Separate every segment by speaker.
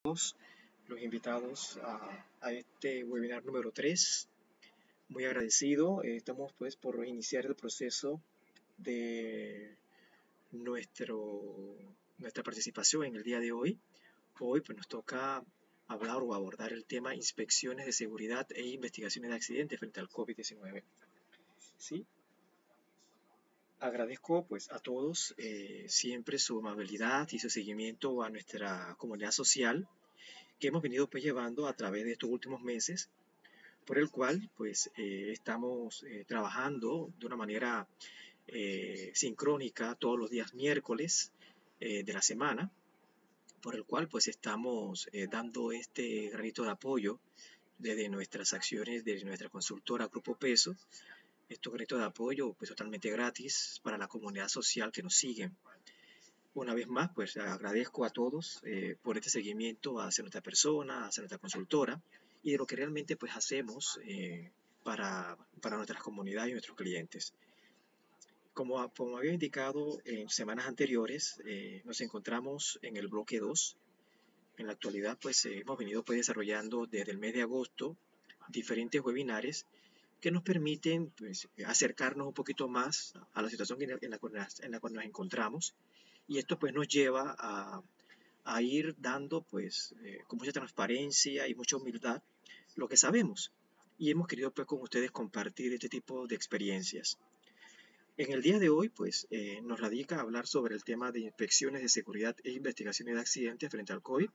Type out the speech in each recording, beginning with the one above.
Speaker 1: todos los invitados a este webinar número 3. Muy agradecido. Estamos pues por iniciar el proceso de nuestra participación en el día de hoy. Hoy pues nos toca hablar o abordar el tema inspecciones de seguridad e investigaciones de accidentes frente al COVID-19. ¿Sí? Agradezco pues a todos siempre su amabilidad y su seguimiento a nuestra comunidad social que hemos venido pues llevando a través de estos últimos meses, por el cual pues estamos trabajando de una manera sincrónica todos los días miércoles de la semana, por el cual pues estamos dando este granito de apoyo desde nuestras acciones, desde nuestra consultora Grupo Peso, estos granitos de apoyo pues totalmente gratis para la comunidad social que nos sigue. Una vez más, pues agradezco a todos por este seguimiento hacia nuestra persona, hacia nuestra consultora y de lo que realmente pues hacemos para nuestras comunidades y nuestros clientes. Como había indicado en semanas anteriores, nos encontramos en el bloque 2. En la actualidad pues hemos venido pues desarrollando desde el mes de agosto diferentes webinares que nos permiten pues, acercarnos un poquito más a la situación en la cual nos encontramos, y esto pues nos lleva a ir dando pues con mucha transparencia y mucha humildad lo que sabemos, y hemos querido pues con ustedes compartir este tipo de experiencias. En el día de hoy pues nos radica hablar sobre el tema de inspecciones de seguridad e investigaciones de accidentes frente al COVID,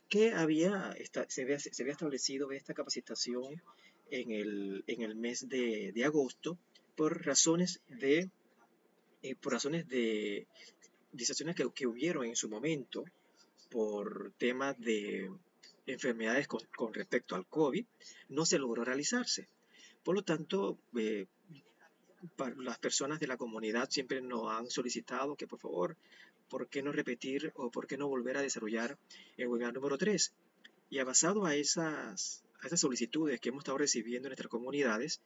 Speaker 1: que se había establecido esta capacitación en el mes de agosto por razones de decisiones que hubieron en su momento por temas de enfermedades con respecto al COVID, no se logró realizarse. Por lo tanto, para las personas de la comunidad siempre nos han solicitado que por favor, ¿por qué no repetir o por qué no volver a desarrollar el webinar número 3? Y basado a esas solicitudes que hemos estado recibiendo en nuestras comunidades,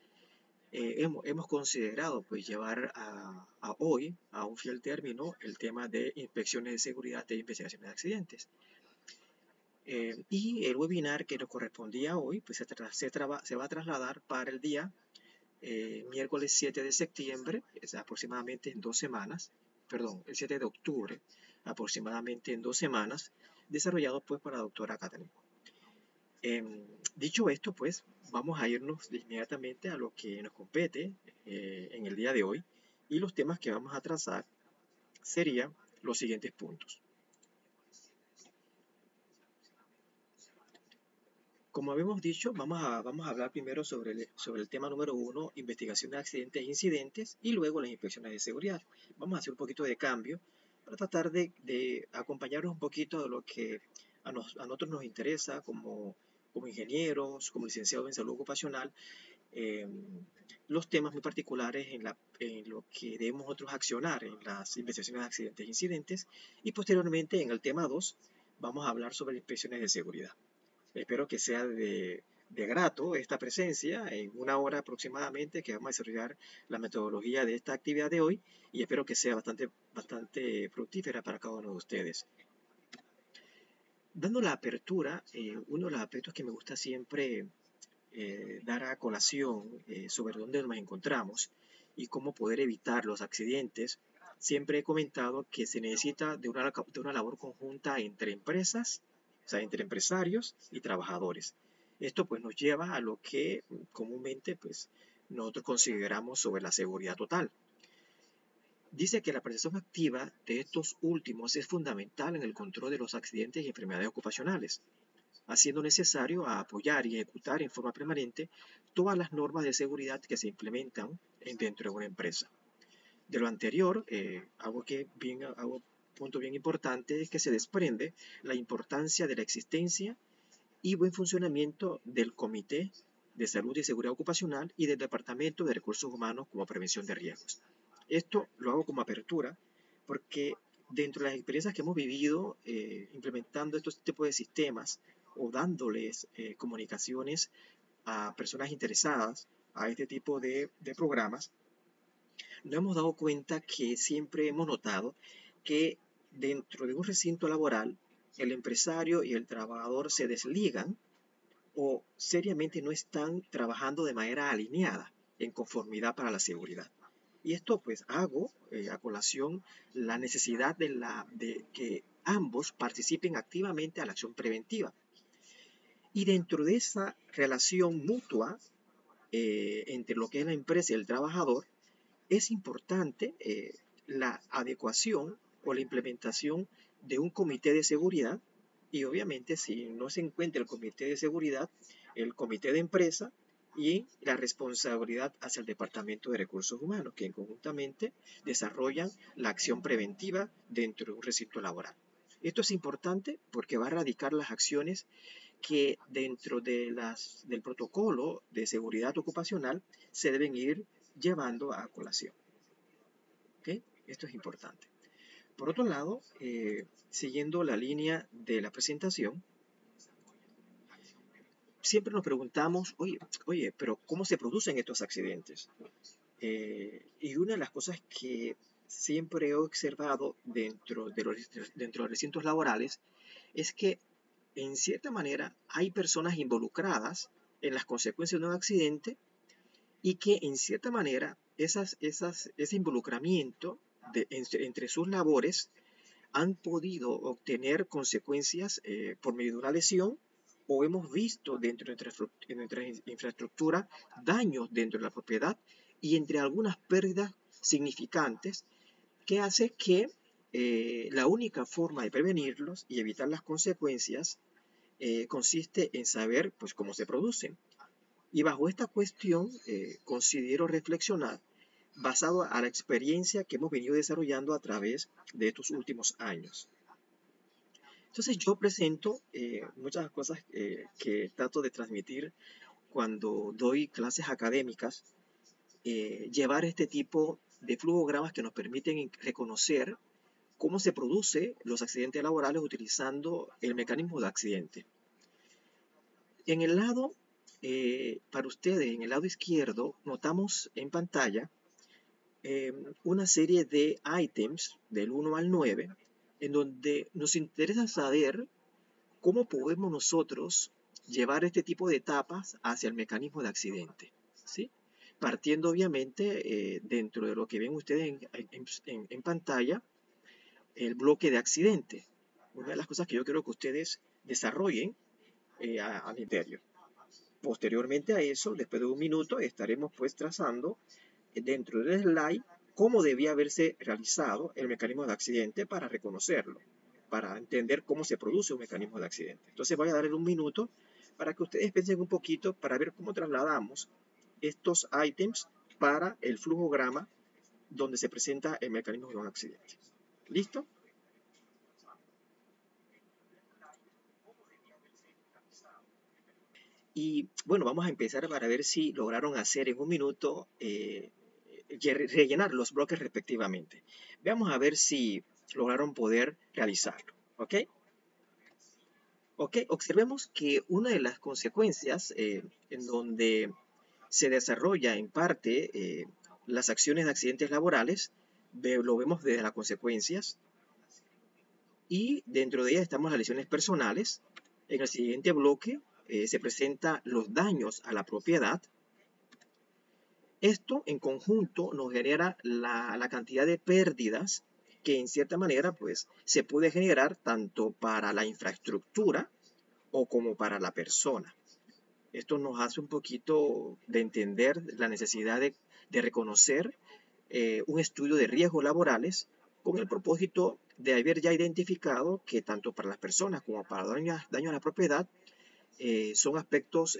Speaker 1: hemos considerado pues llevar a hoy a un fiel término el tema de inspecciones de seguridad e investigaciones de accidentes. Y el webinar que nos correspondía hoy pues se va a trasladar para el día miércoles 7 de septiembre, es aproximadamente en 2 semanas, perdón, el 7 de octubre, aproximadamente en 2 semanas, desarrollado pues para la doctora Catherine. Dicho esto, pues vamos a irnos inmediatamente a lo que nos compete en el día de hoy, y los temas que vamos a trazar serían los siguientes puntos. Como habíamos dicho, vamos a hablar primero sobre el tema número 1, investigación de accidentes e incidentes, y luego las inspecciones de seguridad. Vamos a hacer un poquito de cambio para tratar de acompañarnos un poquito de lo que a nosotros nos interesa como ingenieros, como licenciados en salud ocupacional, los temas muy particulares en lo que debemos nosotros accionar en las investigaciones de accidentes e incidentes, y posteriormente en el tema 2 vamos a hablar sobre inspecciones de seguridad. Espero que sea de grato esta presencia en una hora aproximadamente que vamos a desarrollar la metodología de esta actividad de hoy, y espero que sea bastante fructífera para cada uno de ustedes. Dando la apertura, uno de los aspectos que me gusta siempre dar a colación sobre dónde nos encontramos y cómo poder evitar los accidentes, siempre he comentado que se necesita de una labor conjunta entre empresas, o sea, entre empresarios y trabajadores. Esto pues nos lleva a lo que comúnmente pues nosotros consideramos sobre la seguridad total. Dice que la participación activa de estos últimos es fundamental en el control de los accidentes y enfermedades ocupacionales, haciendo necesario apoyar y ejecutar en forma permanente todas las normas de seguridad que se implementan dentro de una empresa. De lo anterior, algo punto bien importante es que se desprende la importancia de la existencia y buen funcionamiento del Comité de Salud y Seguridad Ocupacional y del Departamento de Recursos Humanos como prevención de riesgos. Esto lo hago como apertura porque dentro de las experiencias que hemos vivido implementando estos tipos de sistemas o dándoles comunicaciones a personas interesadas a este tipo de programas, nos hemos dado cuenta que siempre hemos notado que dentro de un recinto laboral el empresario y el trabajador se desligan o seriamente no están trabajando de manera alineada en conformidad para la seguridad. Y esto pues hago a colación la necesidad de que ambos participen activamente a la acción preventiva. Y dentro de esa relación mutua entre lo que es la empresa y el trabajador, es importante la adecuación o la implementación de un comité de seguridad y obviamente si no se encuentra el comité de seguridad, el comité de empresa y la responsabilidad hacia el Departamento de Recursos Humanos, que conjuntamente desarrollan la acción preventiva dentro de un recinto laboral. Esto es importante porque va a radicar las acciones que dentro del protocolo de seguridad ocupacional se deben ir llevando a colación. ¿Okay? Esto es importante. Por otro lado, siguiendo la línea de la presentación, siempre nos preguntamos, oye, pero ¿cómo se producen estos accidentes? Y una de las cosas que siempre he observado dentro de los recintos laborales es que en cierta manera hay personas involucradas en las consecuencias de un accidente y que en cierta manera ese involucramiento entre sus labores han podido obtener consecuencias por medio de una lesión o hemos visto dentro de nuestra infraestructura daños dentro de la propiedad y entre algunas pérdidas significantes que hace que la única forma de prevenirlos y evitar las consecuencias consiste en saber pues, cómo se producen. Y bajo esta cuestión considero reflexionar basado a la experiencia que hemos venido desarrollando a través de estos últimos años. Entonces yo presento muchas cosas que trato de transmitir cuando doy clases académicas, llevar este tipo de flujogramas que nos permiten reconocer cómo se producen los accidentes laborales utilizando el mecanismo de accidente. En el lado, para ustedes, en el lado izquierdo, notamos en pantalla una serie de ítems del 1 al 9, en donde nos interesa saber cómo podemos nosotros llevar este tipo de etapas hacia el mecanismo de accidente, ¿sí? Partiendo obviamente dentro de lo que ven ustedes en pantalla, el bloque de accidente. Una de las cosas que yo quiero que ustedes desarrollen a mi criterio. Posteriormente a eso, después de un minuto, estaremos pues trazando dentro del slide cómo debía haberse realizado el mecanismo de accidente para reconocerlo, para entender cómo se produce un mecanismo de accidente. Entonces voy a darle un minuto para que ustedes piensen un poquito para ver cómo trasladamos estos ítems para el flujograma donde se presenta el mecanismo de un accidente. ¿Listo? Y bueno, vamos a empezar para ver si lograron hacer en un minuto rellenar los bloques respectivamente. Veamos a ver si lograron poder realizarlo. ¿Ok? Ok, observemos que una de las consecuencias en donde se desarrolla en parte las acciones de accidentes laborales, lo vemos desde las consecuencias y dentro de ellas estamos las lesiones personales. En el siguiente bloque se presentan los daños a la propiedad. Esto en conjunto nos genera la cantidad de pérdidas que en cierta manera pues se puede generar tanto para la infraestructura o como para la persona. Esto nos hace un poquito de entender la necesidad de reconocer un estudio de riesgos laborales con el propósito de haber ya identificado que tanto para las personas como para daño a la propiedad son aspectos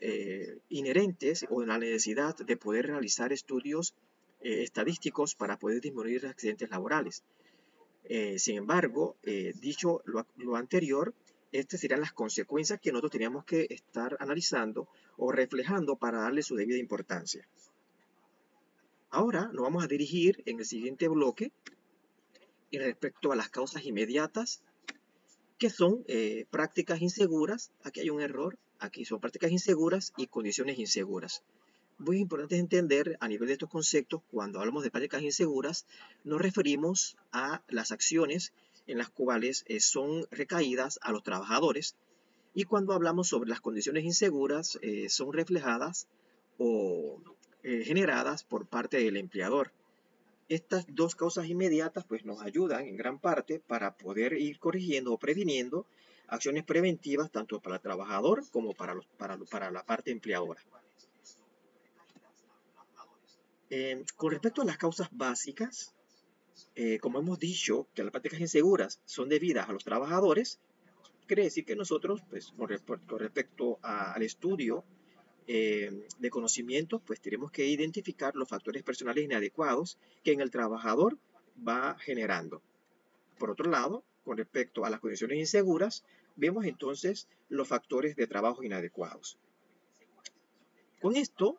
Speaker 1: inherentes o en la necesidad de poder realizar estudios estadísticos para poder disminuir accidentes laborales. Sin embargo, dicho lo anterior, estas serían las consecuencias que nosotros teníamos que estar analizando o reflejando para darle su debida importancia. Ahora nos vamos a dirigir en el siguiente bloque respecto a las causas inmediatas, que son prácticas inseguras. Aquí hay un error, aquí son prácticas inseguras y condiciones inseguras. Muy importante entender a nivel de estos conceptos, cuando hablamos de prácticas inseguras, nos referimos a las acciones en las cuales son recaídas a los trabajadores, y cuando hablamos sobre las condiciones inseguras son reflejadas o generadas por parte del empleador. Estas dos causas inmediatas pues nos ayudan en gran parte para poder ir corrigiendo o previniendo acciones preventivas tanto para el trabajador como para la parte empleadora. Con respecto a las causas básicas, como hemos dicho que las prácticas inseguras son debidas a los trabajadores, quiere decir que nosotros, pues, con respecto al estudio de conocimientos, pues tenemos que identificar los factores personales inadecuados que en el trabajador va generando. Por otro lado, con respecto a las condiciones inseguras, vemos entonces los factores de trabajo inadecuados. Con esto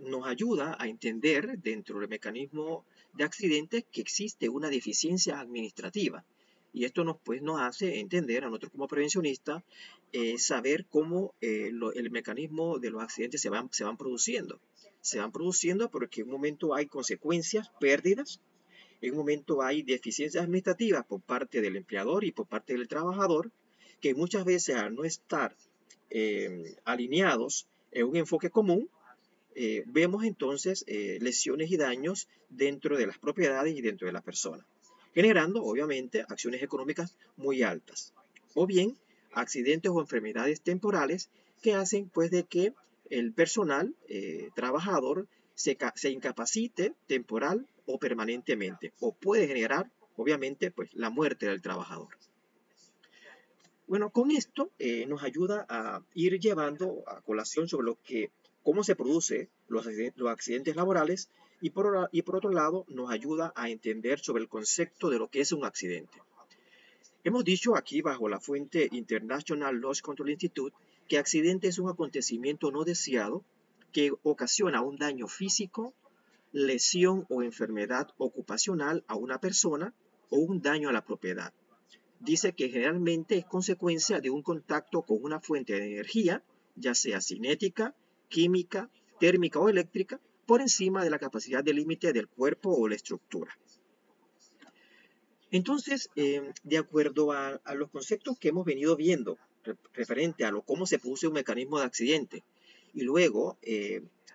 Speaker 1: nos ayuda a entender dentro del mecanismo de accidentes que existe una deficiencia administrativa. Y esto nos hace entender a nosotros como prevencionistas saber cómo el mecanismo de los accidentes se van produciendo. Se van produciendo porque en un momento hay consecuencias, pérdidas, en un momento hay deficiencias administrativas por parte del empleador y por parte del trabajador, que muchas veces al no estar alineados en un enfoque común, vemos entonces lesiones y daños dentro de las propiedades y dentro de la persona, generando obviamente acciones económicas muy altas, o bien accidentes o enfermedades temporales que hacen pues de que el personal trabajador se incapacite temporal o permanentemente, o puede generar obviamente pues la muerte del trabajador. Bueno, con esto nos ayuda a ir llevando a colación sobre cómo se producen los accidentes laborales y por otro lado nos ayuda a entender sobre el concepto de lo que es un accidente. Hemos dicho aquí bajo la fuente International Loss Control Institute que accidente es un acontecimiento no deseado que ocasiona un daño físico, lesión o enfermedad ocupacional a una persona o un daño a la propiedad. Dice que generalmente es consecuencia de un contacto con una fuente de energía, ya sea cinética, química, térmica o eléctrica, por encima de la capacidad de límite del cuerpo o la estructura. Entonces, de acuerdo a los conceptos que hemos venido viendo referente a cómo se produce un mecanismo de accidente y luego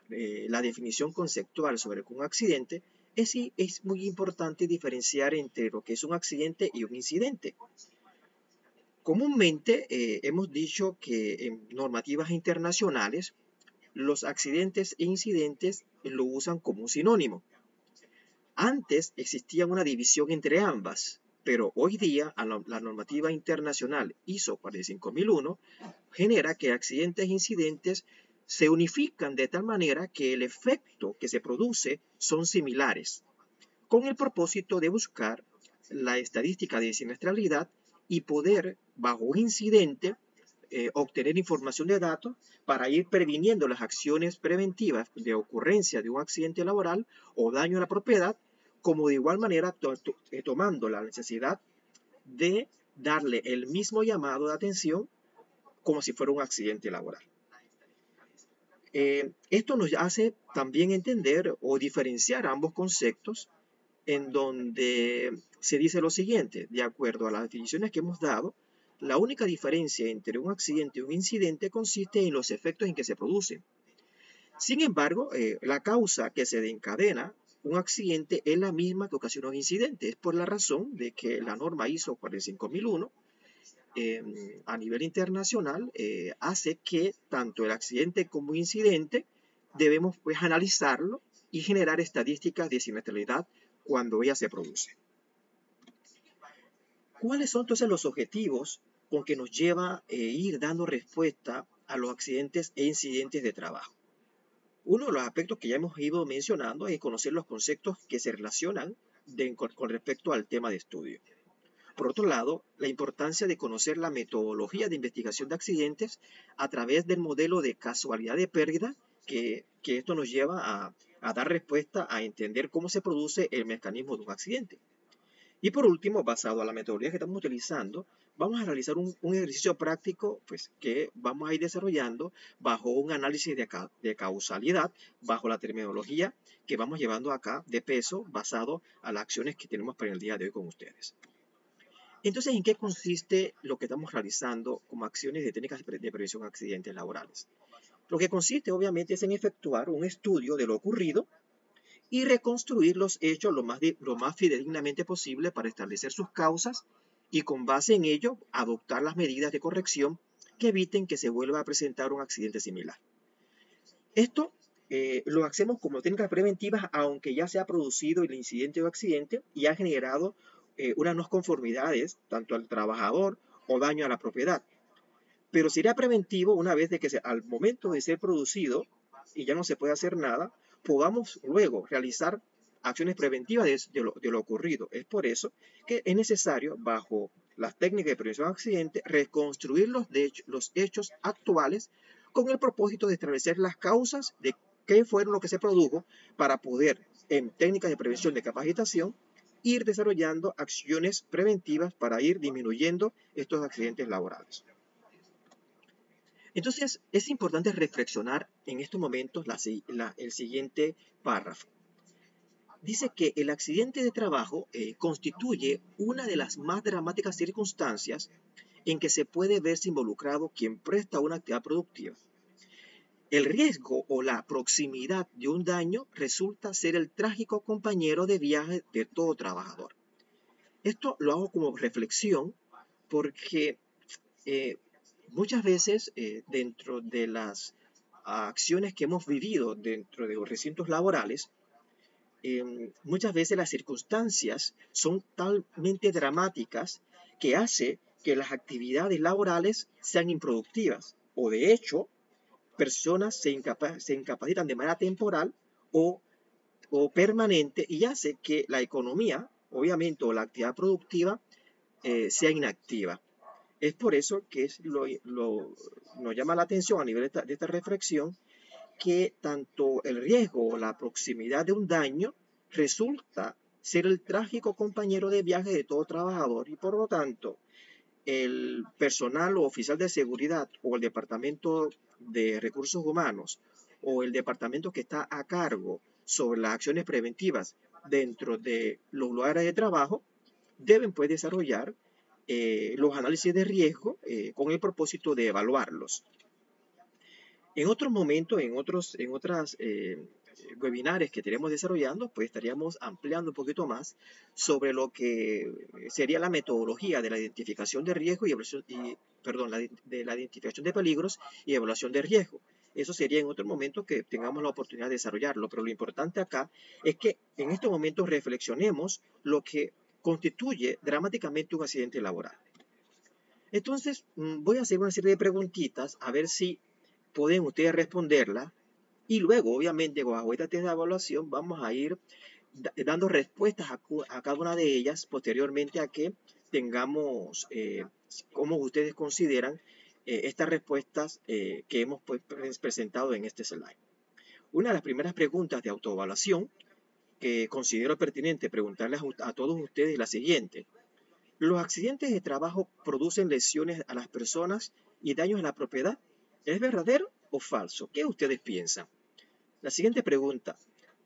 Speaker 1: la definición conceptual sobre un accidente, es muy importante diferenciar entre lo que es un accidente y un incidente. Comúnmente hemos dicho que en normativas internacionales los accidentes e incidentes lo usan como un sinónimo. Antes existía una división entre ambas, pero hoy día la normativa internacional ISO 45001 genera que accidentes e incidentes se unifican de tal manera que el efecto que se produce son similares, con el propósito de buscar la estadística de siniestralidad y poder, bajo un incidente, obtener información de datos para ir previniendo las acciones preventivas de ocurrencia de un accidente laboral o daño a la propiedad, como de igual manera tomando la necesidad de darle el mismo llamado de atención como si fuera un accidente laboral. Esto nos hace también entender o diferenciar ambos conceptos en donde se dice lo siguiente: de acuerdo a las definiciones que hemos dado, la única diferencia entre un accidente y un incidente consiste en los efectos en que se producen. Sin embargo, la causa que se desencadena un accidente es la misma que ocasiona un incidente. Es por la razón de que la norma ISO 45001 a nivel internacional hace que tanto el accidente como el incidente debemos pues analizarlo y generar estadísticas de siniestralidad cuando ella se produce. ¿Cuáles son entonces los objetivos con que nos lleva a ir dando respuesta a los accidentes e incidentes de trabajo? Uno de los aspectos que ya hemos ido mencionando es conocer los conceptos que se relacionan con respecto al tema de estudio. Por otro lado, la importancia de conocer la metodología de investigación de accidentes a través del modelo de casualidad de pérdida, que esto nos lleva a dar respuesta a entender cómo se produce el mecanismo de un accidente. Y por último, basado en la metodología que estamos utilizando, vamos a realizar un ejercicio práctico pues, que vamos a ir desarrollando bajo un análisis de causalidad, bajo la terminología que vamos llevando acá de peso basado a las acciones que tenemos para el día de hoy con ustedes. Entonces, ¿en qué consiste lo que estamos realizando como acciones de técnicas de prevención de accidentes laborales? Lo que consiste, obviamente, es en efectuar un estudio de lo ocurrido y reconstruir los hechos lo más fidedignamente posible para establecer sus causas y con base en ello adoptar las medidas de corrección que eviten que se vuelva a presentar un accidente similar. Esto lo hacemos como técnicas preventivas aunque ya se ha producido el incidente o accidente y ha generado unas no conformidades tanto al trabajador o daño a la propiedad. Pero sería preventivo una vez de que al momento de ser producido y ya no se puede hacer nada, podamos luego realizar acciones preventivas de lo ocurrido. Es por eso que es necesario, bajo las técnicas de prevención de accidentes, reconstruir los hechos actuales con el propósito de establecer las causas de qué fueron lo que se produjo para poder, en técnicas de prevención de capacitación, ir desarrollando acciones preventivas para ir disminuyendo estos accidentes laborales. Entonces, es importante reflexionar en estos momentos el siguiente párrafo. Dice que el accidente de trabajo constituye una de las más dramáticas circunstancias en que se puede verse involucrado quien presta una actividad productiva. El riesgo o la proximidad de un daño resulta ser el trágico compañero de viaje de todo trabajador. Esto lo hago como reflexión porque muchas veces dentro de las acciones que hemos vivido dentro de los recintos laborales, muchas veces las circunstancias son talmente dramáticas que hace que las actividades laborales sean improductivas o de hecho personas se incapacitan de manera temporal o permanente y hace que la economía, obviamente, o la actividad productiva sea inactiva. Es por eso que nos llama la atención a nivel de esta reflexión que tanto el riesgo o la proximidad de un daño resulta ser el trágico compañero de viaje de todo trabajador y por lo tanto el personal o oficial de seguridad o el departamento de recursos humanos o el departamento que está a cargo sobre las acciones preventivas dentro de los lugares de trabajo deben pues desarrollar los análisis de riesgo con el propósito de evaluarlos. En otros momentos, en otras webinares que estaremos desarrollando, pues estaríamos ampliando un poquito más sobre lo que sería la metodología de la identificación de riesgo de la identificación de peligros y evaluación de riesgo. Eso sería en otro momento que tengamos la oportunidad de desarrollarlo, pero lo importante acá es que en estos momentos reflexionemos lo que constituye dramáticamente un accidente laboral. Entonces, voy a hacer una serie de preguntitas a ver si pueden ustedes responderla y luego, obviamente, bajo esta test de evaluación vamos a ir dando respuestas a cada una de ellas posteriormente a que tengamos, como ustedes consideran, estas respuestas que hemos pues, presentado en este slide. Una de las primeras preguntas de autoevaluación que considero pertinente preguntarles a todos ustedes es la siguiente. ¿Los accidentes de trabajo producen lesiones a las personas y daños a la propiedad? ¿Es verdadero o falso? ¿Qué ustedes piensan? La siguiente pregunta.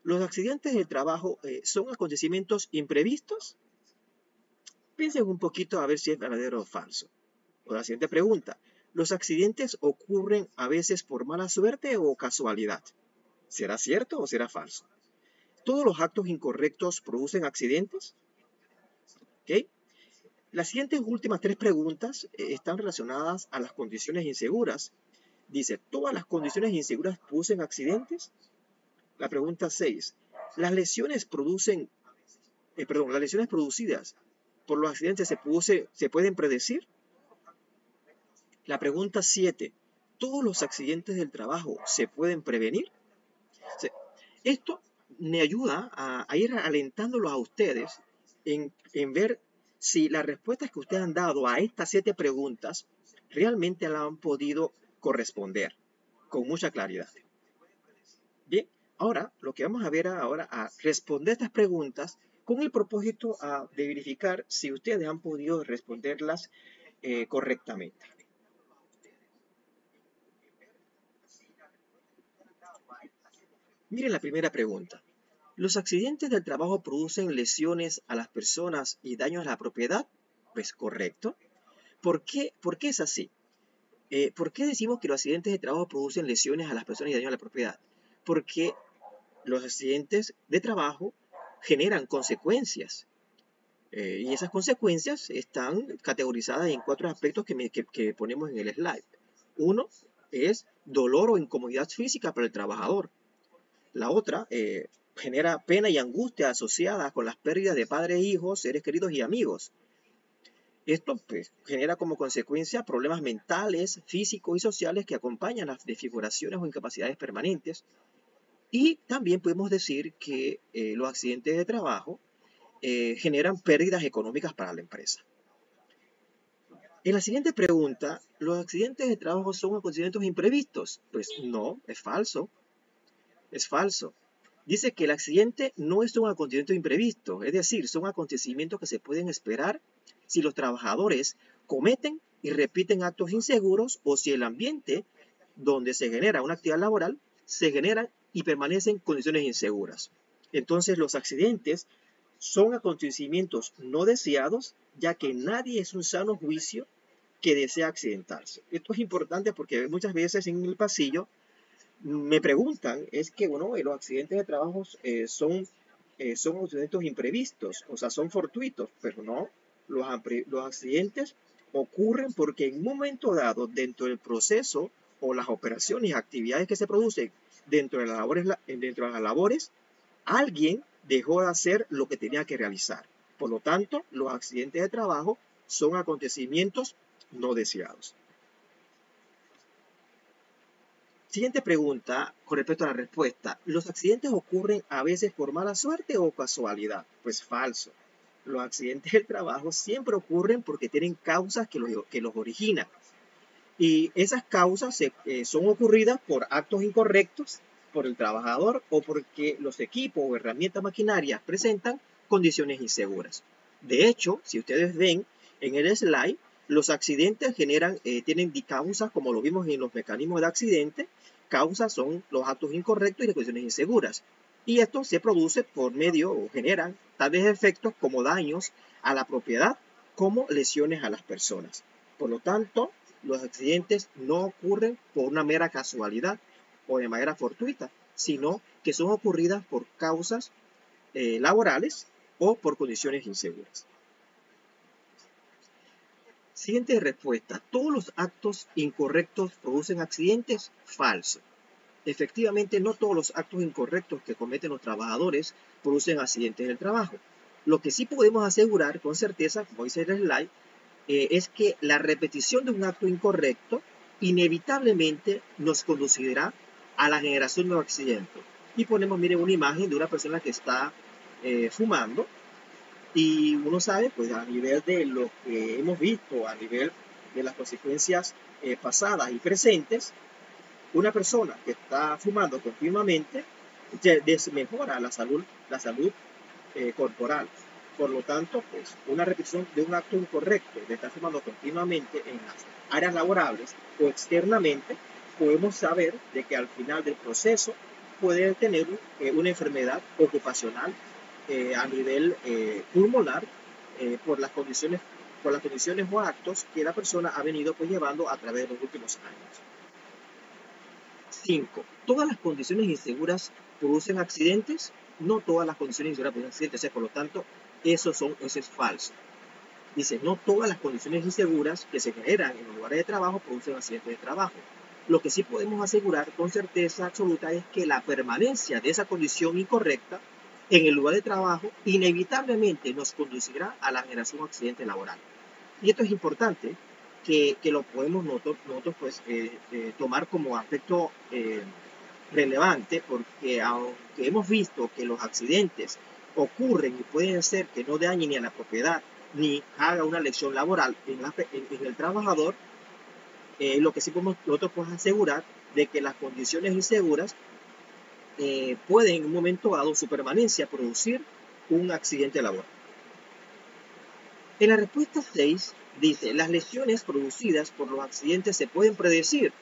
Speaker 1: ¿Los accidentes de trabajo son acontecimientos imprevistos? Piensen un poquito a ver si es verdadero o falso. O la siguiente pregunta. ¿Los accidentes ocurren a veces por mala suerte o casualidad? ¿Será cierto o será falso? ¿Todos los actos incorrectos producen accidentes? ¿Okay? Las siguientes últimas tres preguntas están relacionadas a las condiciones inseguras. Dice, ¿todas las condiciones inseguras producen accidentes? La pregunta 6. ¿Las lesiones producidas por los accidentes se pueden predecir? La pregunta 7. ¿Todos los accidentes del trabajo se pueden prevenir? Esto me ayuda a ir alentándolos a ustedes en ver si las respuestas que ustedes han dado a estas 7 preguntas realmente las han podido corresponder con mucha claridad. Bien, ahora lo que vamos a ver ahora a responder estas preguntas con el propósito de verificar si ustedes han podido responderlas correctamente. Miren la primera pregunta. ¿Los accidentes del trabajo producen lesiones a las personas y daños a la propiedad? Pues correcto. ¿Por qué es así? ¿Por qué decimos que los accidentes de trabajo producen lesiones a las personas y daño a la propiedad? Porque los accidentes de trabajo generan consecuencias. Y esas consecuencias están categorizadas en 4 aspectos que ponemos en el slide. Uno es dolor o incomodidad física para el trabajador. La otra genera pena y angustia asociadas con las pérdidas de padres, hijos, seres queridos y amigos. Esto pues, genera como consecuencia problemas mentales, físicos y sociales que acompañan las desfiguraciones o incapacidades permanentes. Y también podemos decir que los accidentes de trabajo generan pérdidas económicas para la empresa. En la siguiente pregunta, ¿los accidentes de trabajo son acontecimientos imprevistos? Pues no, es falso. Es falso. Dice que el accidente no es un acontecimiento imprevisto, es decir, son acontecimientos que se pueden esperar si los trabajadores cometen y repiten actos inseguros o si el ambiente donde se genera una actividad laboral se generan y permanecen condiciones inseguras. Entonces los accidentes son acontecimientos no deseados, ya que nadie es un sano juicio que desea accidentarse. Esto es importante porque muchas veces en el pasillo me preguntan, es que bueno, los accidentes de trabajo son accidentes imprevistos, o sea, son fortuitos, pero no, los accidentes ocurren porque en un momento dado, dentro del proceso o las operaciones y actividades que se producen dentro de las labores, alguien dejó de hacer lo que tenía que realizar. Por lo tanto, los accidentes de trabajo son acontecimientos no deseados. Siguiente pregunta con respecto a la respuesta. ¿Los accidentes ocurren a veces por mala suerte o casualidad? Pues falso. Los accidentes del trabajo siempre ocurren porque tienen causas que los originan. Y esas causas son ocurridas por actos incorrectos por el trabajador o porque los equipos o herramientas maquinarias presentan condiciones inseguras. De hecho, si ustedes ven en el slide, los accidentes tienen causas, como lo vimos en los mecanismos de accidente. Causas son los actos incorrectos y las condiciones inseguras. Y esto se produce por medio o generan tales efectos como daños a la propiedad como lesiones a las personas. Por lo tanto, los accidentes no ocurren por una mera casualidad o de manera fortuita, sino que son ocurridas por causas laborales o por condiciones inseguras. Siguiente respuesta. ¿Todos los actos incorrectos producen accidentes? Falso. Efectivamente, no todos los actos incorrectos que cometen los trabajadores producen accidentes del trabajo. Lo que sí podemos asegurar con certeza, como dice el slide, es que la repetición de un acto incorrecto inevitablemente nos conducirá a la generación de un accidente. Y ponemos, miren, una imagen de una persona que está fumando. Y uno sabe, pues a nivel de lo que hemos visto, a nivel de las consecuencias pasadas y presentes, una persona que está fumando continuamente desmejora la salud corporal. Por lo tanto, pues una repetición de un acto incorrecto de estar fumando continuamente en las áreas laborables o externamente, podemos saber de que al final del proceso puede tener una enfermedad ocupacional a nivel pulmonar por las condiciones o actos que la persona ha venido pues llevando a través de los últimos años. 5. ¿Todas las condiciones inseguras producen accidentes? No todas las condiciones inseguras producen accidentes, por lo tanto, eso es falso. Dice, no todas las condiciones inseguras que se generan en los lugares de trabajo producen accidentes de trabajo. Lo que sí podemos asegurar con certeza absoluta es que la permanencia de esa condición incorrecta en el lugar de trabajo inevitablemente nos conducirá a la generación de un accidente laboral. Y esto es importante que lo podemos nosotros pues, tomar como aspecto relevante, porque aunque hemos visto que los accidentes ocurren y pueden ser que no dañen ni a la propiedad ni haga una lesión laboral en el trabajador, lo que sí nosotros podemos asegurar de que las condiciones inseguras pueden en un momento dado su permanencia producir un accidente laboral. En la respuesta 6 dice, ¿las lesiones producidas por los accidentes se pueden predecir?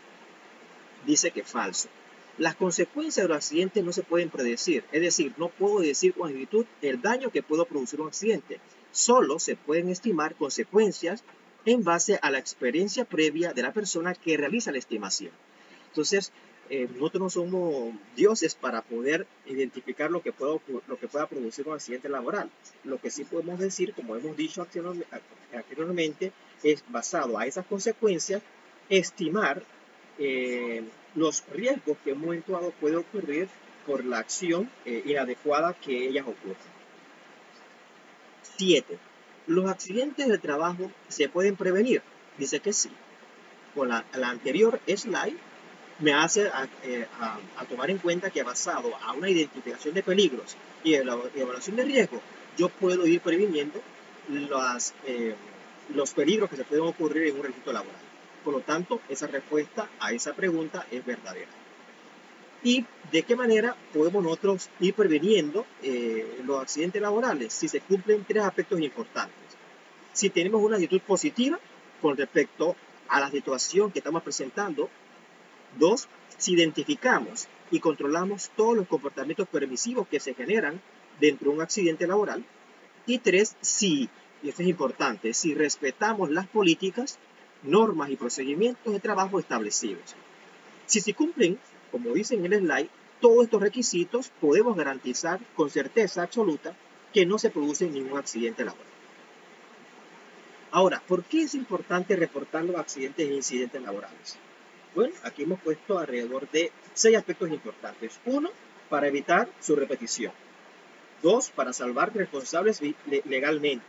Speaker 1: Dice que es falso. Las consecuencias de los accidentes no se pueden predecir, es decir, no puedo decir con exactitud el daño que puede producir un accidente. Solo se pueden estimar consecuencias en base a la experiencia previa de la persona que realiza la estimación. Entonces, nosotros no somos dioses para poder identificar lo que pueda producir un accidente laboral. Lo que sí podemos decir, como hemos dicho anteriormente, es basado a esas consecuencias, estimar los riesgos que en un momento dado puede ocurrir por la acción inadecuada que ellas ocurren. 7. ¿Los accidentes de trabajo se pueden prevenir? Dice que sí. Con la anterior slide me hace a tomar en cuenta que basado a una identificación de peligros y evaluación de riesgo, yo puedo ir previniendo los peligros que se pueden ocurrir en un registro laboral. Por lo tanto, esa respuesta a esa pregunta es verdadera. ¿Y de qué manera podemos nosotros ir previniendo los accidentes laborales? Si se cumplen 3 aspectos importantes. Si tenemos una actitud positiva con respecto a la situación que estamos presentando. 2. Si identificamos y controlamos todos los comportamientos permisivos que se generan dentro de un accidente laboral. Y 3. Si, y esto es importante, si respetamos las políticas, normas y procedimientos de trabajo establecidos. Si se cumplen, como dice en el slide, todos estos requisitos, podemos garantizar con certeza absoluta que no se produce ningún accidente laboral. Ahora, ¿por qué es importante reportar los accidentes e incidentes laborales? Bueno, aquí hemos puesto alrededor de 6 aspectos importantes. 1, para evitar su repetición. 2, para salvar responsables legalmente.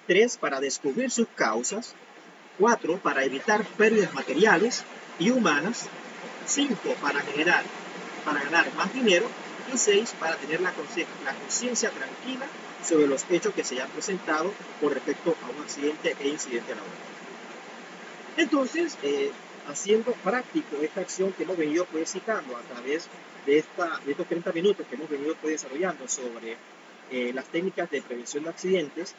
Speaker 1: 3, para descubrir sus causas. 4, para evitar pérdidas materiales y humanas. 5, para ganar más dinero. Y 6, para tener la conciencia tranquila sobre los hechos que se hayan presentado con respecto a un accidente e incidente laboral. Entonces, haciendo práctico esta acción que hemos venido citando a través de estos 30 minutos que hemos venido desarrollando sobre las técnicas de prevención de accidentes,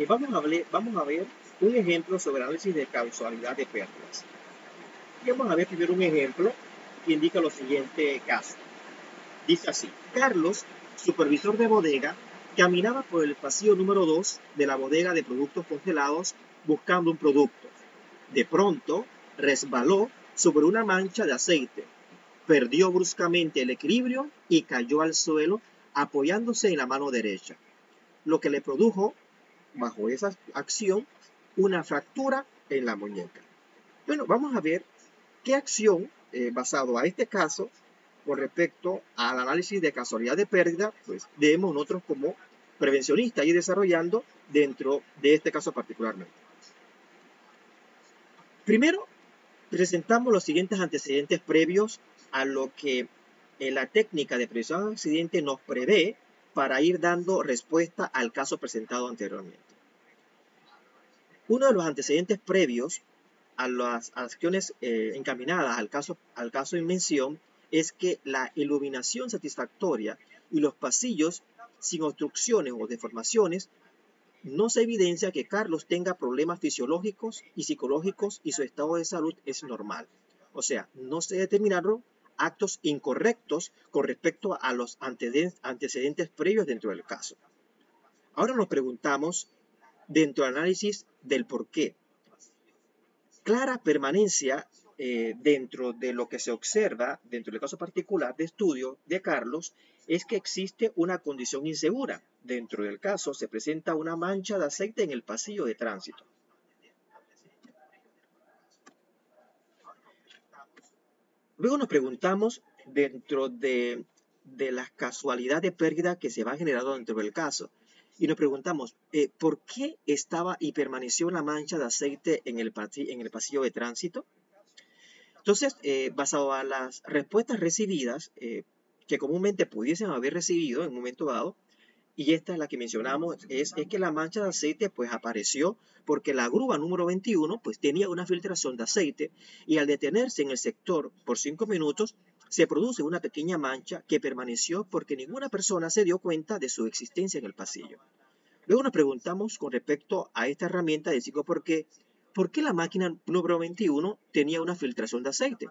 Speaker 1: vamos a ver un ejemplo sobre análisis de causalidad de pérdidas. Y vamos a ver primero un ejemplo que indica lo siguiente caso. Dice así: Carlos, supervisor de bodega, caminaba por el pasillo número 2 de la bodega de productos congelados buscando un producto. De pronto, resbaló sobre una mancha de aceite, perdió bruscamente el equilibrio y cayó al suelo apoyándose en la mano derecha, lo que le produjo, bajo esa acción, una fractura en la muñeca. Bueno, vamos a ver qué acción, basado a este caso, con respecto al análisis de causalidad de pérdida, pues debemos nosotros como prevencionistas ir desarrollando dentro de este caso particularmente. Primero, presentamos los siguientes antecedentes previos a lo que la técnica de prevención de accidente nos prevé para ir dando respuesta al caso presentado anteriormente. Uno de los antecedentes previos a las acciones encaminadas al caso en mención es que la iluminación satisfactoria y los pasillos sin obstrucciones o deformaciones no se evidencia que Carlos tenga problemas fisiológicos y psicológicos y su estado de salud es normal. O sea, no se determinaron actos incorrectos con respecto a los antecedentes previos dentro del caso. Ahora nos preguntamos, dentro del análisis del por qué. Clara permanencia dentro de lo que se observa, dentro del caso particular de estudio de Carlos, es que existe una condición insegura. Dentro del caso se presenta una mancha de aceite en el pasillo de tránsito. Luego nos preguntamos, dentro de las casualidades de pérdida que se van generando dentro del caso, y nos preguntamos, ¿por qué estaba y permaneció la mancha de aceite en el pasillo de tránsito? Entonces, basado a las respuestas recibidas, que comúnmente pudiesen haber recibido en un momento dado, y esta es la que mencionamos, es que la mancha de aceite pues apareció porque la grúa número 21 pues tenía una filtración de aceite y al detenerse en el sector por 5 minutos se produce una pequeña mancha que permaneció porque ninguna persona se dio cuenta de su existencia en el pasillo. Luego nos preguntamos con respecto a esta herramienta de ciclo ¿por qué la máquina número 21 tenía una filtración de aceite?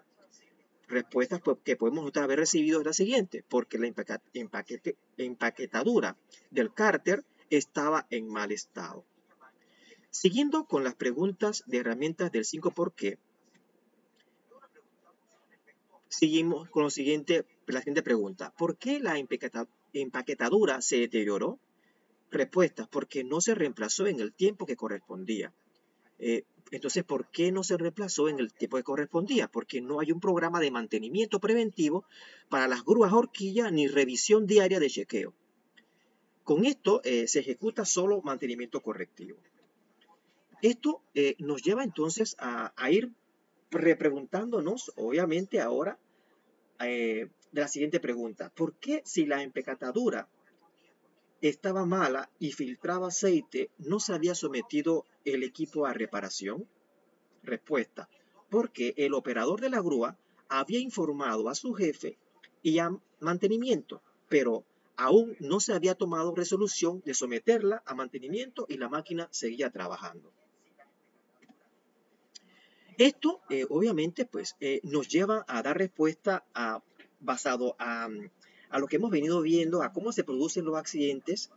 Speaker 1: Respuestas que podemos haber recibido es la siguiente, porque la empaquetadura del cárter estaba en mal estado. Siguiendo con las preguntas de herramientas del 5 por qué, seguimos con la siguiente pregunta. ¿Por qué la empaquetadura se deterioró? Respuesta, porque no se reemplazó en el tiempo que correspondía. Entonces, ¿por qué no se reemplazó en el tiempo que correspondía? Porque no hay un programa de mantenimiento preventivo para las grúas horquilla ni revisión diaria de chequeo. Con esto se ejecuta solo mantenimiento correctivo. Esto nos lleva entonces a ir repreguntándonos, obviamente ahora, de la siguiente pregunta. ¿Por qué si la empaquetadura estaba mala y filtraba aceite, no se había sometido el equipo a reparación? Respuesta, porque el operador de la grúa había informado a su jefe y a mantenimiento, pero aún no se había tomado resolución de someterla a mantenimiento y la máquina seguía trabajando. Esto, obviamente, pues, nos lleva a dar respuesta basado a lo que hemos venido viendo, a cómo se producen los accidentes.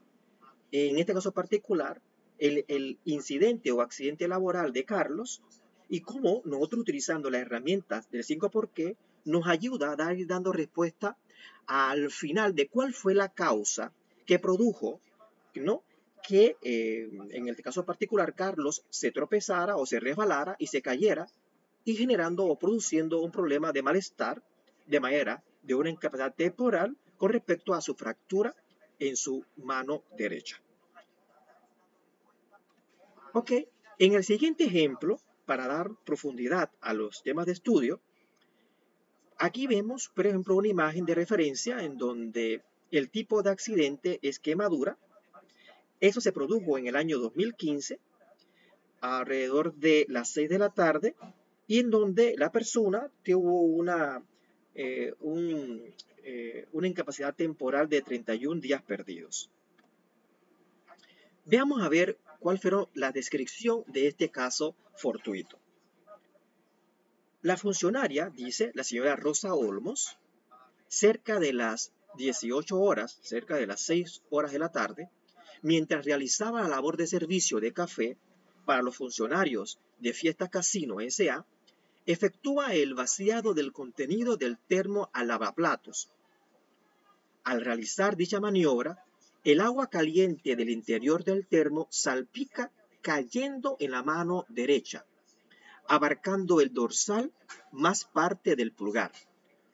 Speaker 1: En este caso particular, el incidente o accidente laboral de Carlos y cómo nosotros utilizando las herramientas del 5 por qué nos ayuda a ir dando respuesta al final de cuál fue la causa que produjo, ¿no?, que en el caso particular Carlos se tropezara o se resbalara y se cayera y generando o produciendo un problema de malestar de manera de una incapacidad temporal con respecto a su fractura en su mano derecha. Ok, en el siguiente ejemplo, para dar profundidad a los temas de estudio, aquí vemos, por ejemplo, una imagen de referencia en donde el tipo de accidente es quemadura. Eso se produjo en el año 2015, alrededor de las 6 de la tarde, y en donde la persona tuvo una incapacidad temporal de 31 días perdidos. Veamos a ver cuál fue la descripción de este caso fortuito. La funcionaria, dice la señora Rosa Olmos, cerca de las 18 horas, cerca de las 6 horas de la tarde, mientras realizaba la labor de servicio de café para los funcionarios de Fiesta Casino S.A., efectúa el vaciado del contenido del termo al lavaplatos. Al realizar dicha maniobra, el agua caliente del interior del termo salpica cayendo en la mano derecha, abarcando el dorsal más parte del pulgar,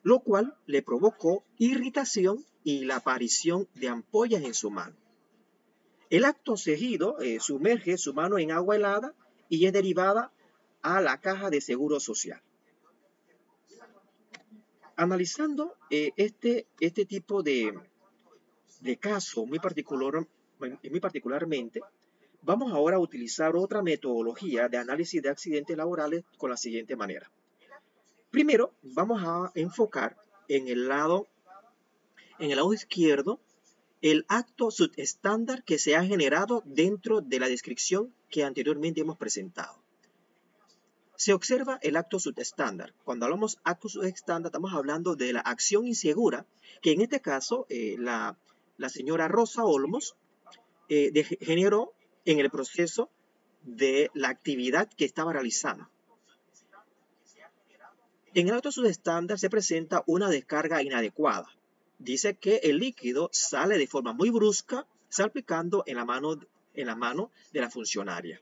Speaker 1: lo cual le provocó irritación y la aparición de ampollas en su mano. El acto seguido sumerge su mano en agua helada y es derivada a la caja de seguro social. Analizando este tipo de caso muy particularmente, vamos ahora a utilizar otra metodología de análisis de accidentes laborales con la siguiente manera. Primero, vamos a enfocar en el lado izquierdo el acto subestándar que se ha generado dentro de la descripción que anteriormente hemos presentado. Se observa el acto subestándar. Cuando hablamos acto subestándar, estamos hablando de la acción insegura, que en este caso la señora Rosa Olmos generó en el proceso de la actividad que estaba realizando. En el acto subestándar se presenta una descarga inadecuada. Dice que el líquido sale de forma muy brusca, salpicando en la mano de la funcionaria.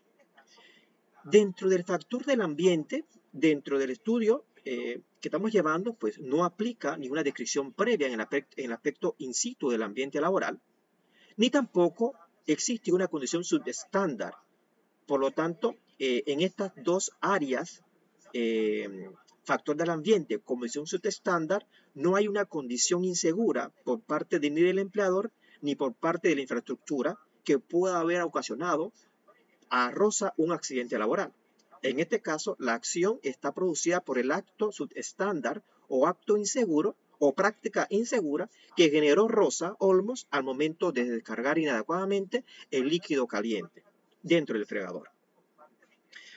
Speaker 1: Dentro del factor del ambiente, dentro del estudio que estamos llevando, pues no aplica ninguna descripción previa en el aspecto in situ del ambiente laboral, ni tampoco existe una condición subestándar. Por lo tanto, en estas dos áreas, factor del ambiente, condición subestándar, no hay una condición insegura por parte ni del empleador ni por parte de la infraestructura que pueda haber ocasionado a Rosa un accidente laboral. En este caso, la acción está producida por el acto subestándar o acto inseguro o práctica insegura que generó Rosa Olmos al momento de descargar inadecuadamente el líquido caliente dentro del fregador.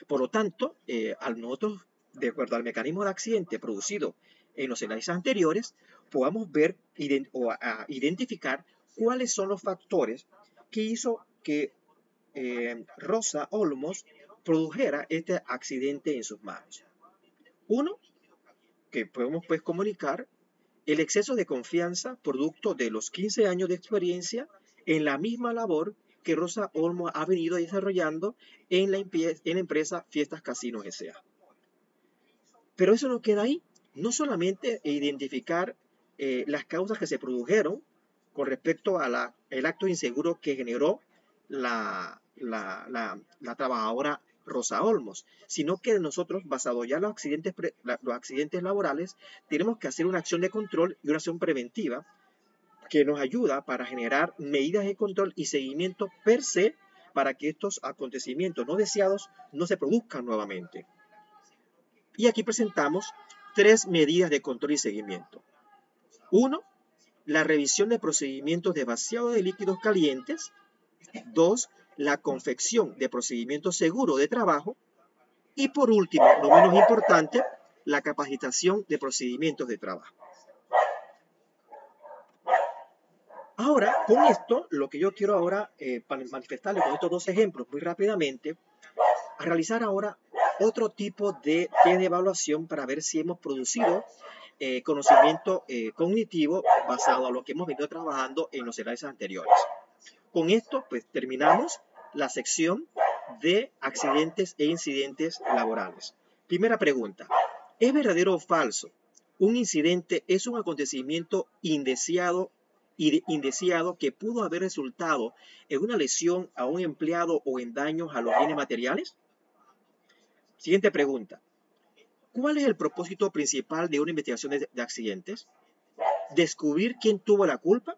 Speaker 1: Por lo tanto, al nosotros, de acuerdo al mecanismo de accidente producido en los análisis anteriores, podamos ver o identificar cuáles son los factores que hizo que Rosa Olmos produjera este accidente en sus manos? Uno, que podemos pues comunicar el exceso de confianza producto de los 15 años de experiencia en la misma labor que Rosa Olmos ha venido desarrollando en la empresa Fiestas Casinos S.A. Pero eso no queda ahí. No solamente identificar las causas que se produjeron con respecto a el acto inseguro que generó la trabajadora Rosa Olmos, sino que nosotros, basado ya en los accidentes laborales, tenemos que hacer una acción de control y una acción preventiva que nos ayuda para generar medidas de control y seguimiento per se para que estos acontecimientos no deseados no se produzcan nuevamente. Y aquí presentamos 3 medidas de control y seguimiento. 1. La revisión de procedimientos de vaciado de líquidos calientes. 2. La confección de procedimientos seguros de trabajo. Y por último, no menos importante, la capacitación de procedimientos de trabajo. Ahora, con esto, lo que yo quiero ahora manifestarles con estos 2 ejemplos muy rápidamente, a realizar ahora otro tipo de test de evaluación para ver si hemos producido conocimiento cognitivo basado a lo que hemos venido trabajando en los slides anteriores. Con esto, pues terminamos la sección de accidentes e incidentes laborales. Primera pregunta, ¿es verdadero o falso? ¿Un incidente es un acontecimiento indeseado que pudo haber resultado en una lesión a un empleado o en daños a los bienes materiales? Siguiente pregunta. ¿Cuál es el propósito principal de una investigación de accidentes? ¿Descubrir quién tuvo la culpa?